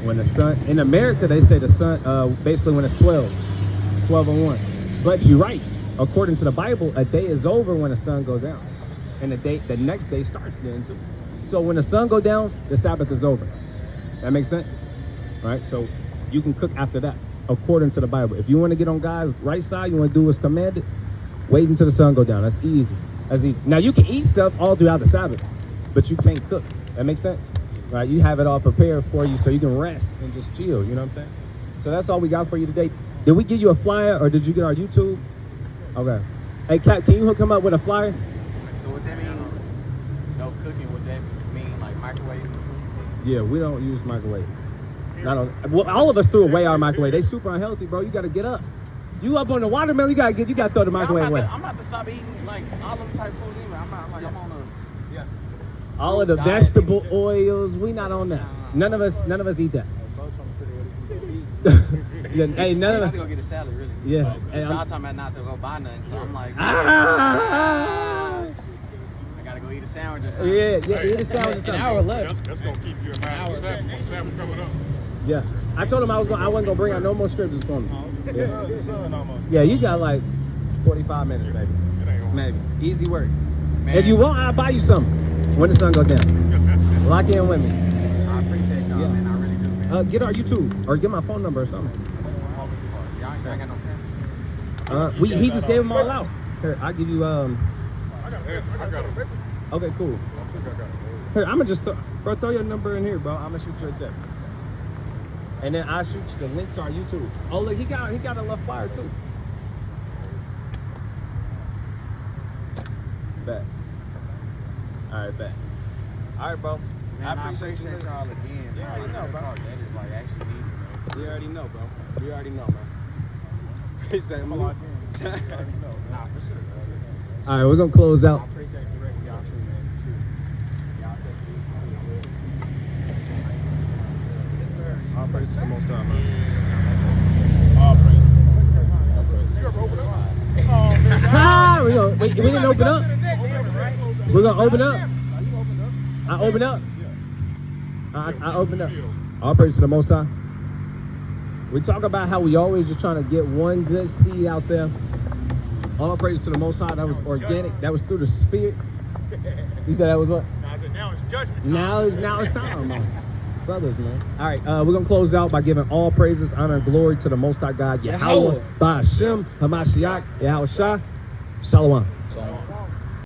Speaker 1: When the sun, in America, they say the sun, basically when it's 12:01. But you're right. According to the Bible, a day is over when the sun goes down. And the next day starts then too. So when the sun go down, the Sabbath is over. That makes sense? Right? So you can cook after that, according to the Bible. If you want to get on God's right side, you want to do what's commanded, wait until the sun go down. That's easy. That's easy. Now you can eat stuff all throughout the Sabbath, but you can't cook. That makes sense? Right? You have it all prepared for you so you can rest and just chill. You know what I'm saying? So that's all we got for you today. Did we give you a flyer or did you get our YouTube? Okay. Hey, Cap, can you hook him up with a flyer?
Speaker 4: So would that mean no cooking? Would that mean like microwave?
Speaker 1: Yeah, we don't use microwaves. Well, all of us threw away our microwave. They super unhealthy, bro. You got to get up. You up on the watermelon, you got to throw the microwave away.
Speaker 4: I'm about to stop eating like all of them type foods anyway. I'm on a
Speaker 1: All of the vegetable oils, we not on that. None of us eat that. Yeah, hey, none of
Speaker 4: I
Speaker 1: us.
Speaker 4: have to go get a salad, really.
Speaker 1: Yeah.
Speaker 4: But
Speaker 1: And
Speaker 4: y'all
Speaker 1: I'm-
Speaker 4: talking about not to go buy nothing, so I'm like,
Speaker 1: Ah!
Speaker 4: I gotta go eat a sandwich or something.
Speaker 1: Yeah, eat a sandwich or
Speaker 7: An
Speaker 1: something.
Speaker 7: hour left.
Speaker 2: That's gonna keep you in mind. Sabbath coming up.
Speaker 1: Yeah. I told him I wasn't gonna bring out no more scriptures for me. Yeah.
Speaker 2: The sun almost.
Speaker 1: Yeah, you got like 45 minutes, maybe.
Speaker 2: It ain't gonna.
Speaker 1: Maybe. Easy work.
Speaker 4: Man,
Speaker 1: If you want, I'll buy you something when the sun goes down. Lock in with me.
Speaker 4: I appreciate y'all,
Speaker 1: Yeah.
Speaker 4: man. I really do, man.
Speaker 1: Get our YouTube or get my phone number or something.
Speaker 4: Y'all ain't got no pen.
Speaker 1: He just gave them all out. Here, I'll give you
Speaker 2: I got it.
Speaker 1: Okay, cool. Here, I'm gonna just throw your number in here, bro. I'm gonna shoot you a text. And then I'll shoot you the link to our YouTube. Oh look, he got a little flyer too. Bet. Alright, bet. Alright, bro.
Speaker 4: Man,
Speaker 1: I appreciate you.
Speaker 4: y'all again.
Speaker 1: You already know, bro.
Speaker 4: That is like actually needed, bro.
Speaker 1: You already know, bro. You already know, man. He said, "I'm locked in."
Speaker 4: Nah, for sure.
Speaker 1: All right, we're gonna close
Speaker 4: I
Speaker 1: out.
Speaker 4: appreciate the rest of y'all too, man. Shoot. Y'all take it. Yes, sir.
Speaker 1: All praise to the Most High, man. All praise.
Speaker 6: You ever open up?
Speaker 1: Ah, we didn't open up. We're gonna open up. I open up. I open up. All praise to the Most High. We talk about how we always just trying to get one good seed out there. All praise to the Most High. That was organic. That was through the Spirit. You said that was what?
Speaker 2: Now it's judgment.
Speaker 1: Now it's time, man. Brothers, man. All right, we're gonna close out by giving all praises, honor, and glory to the Most High God, Yahweh, Ba'Shem, Hamashiach, Yahushua, Shalom.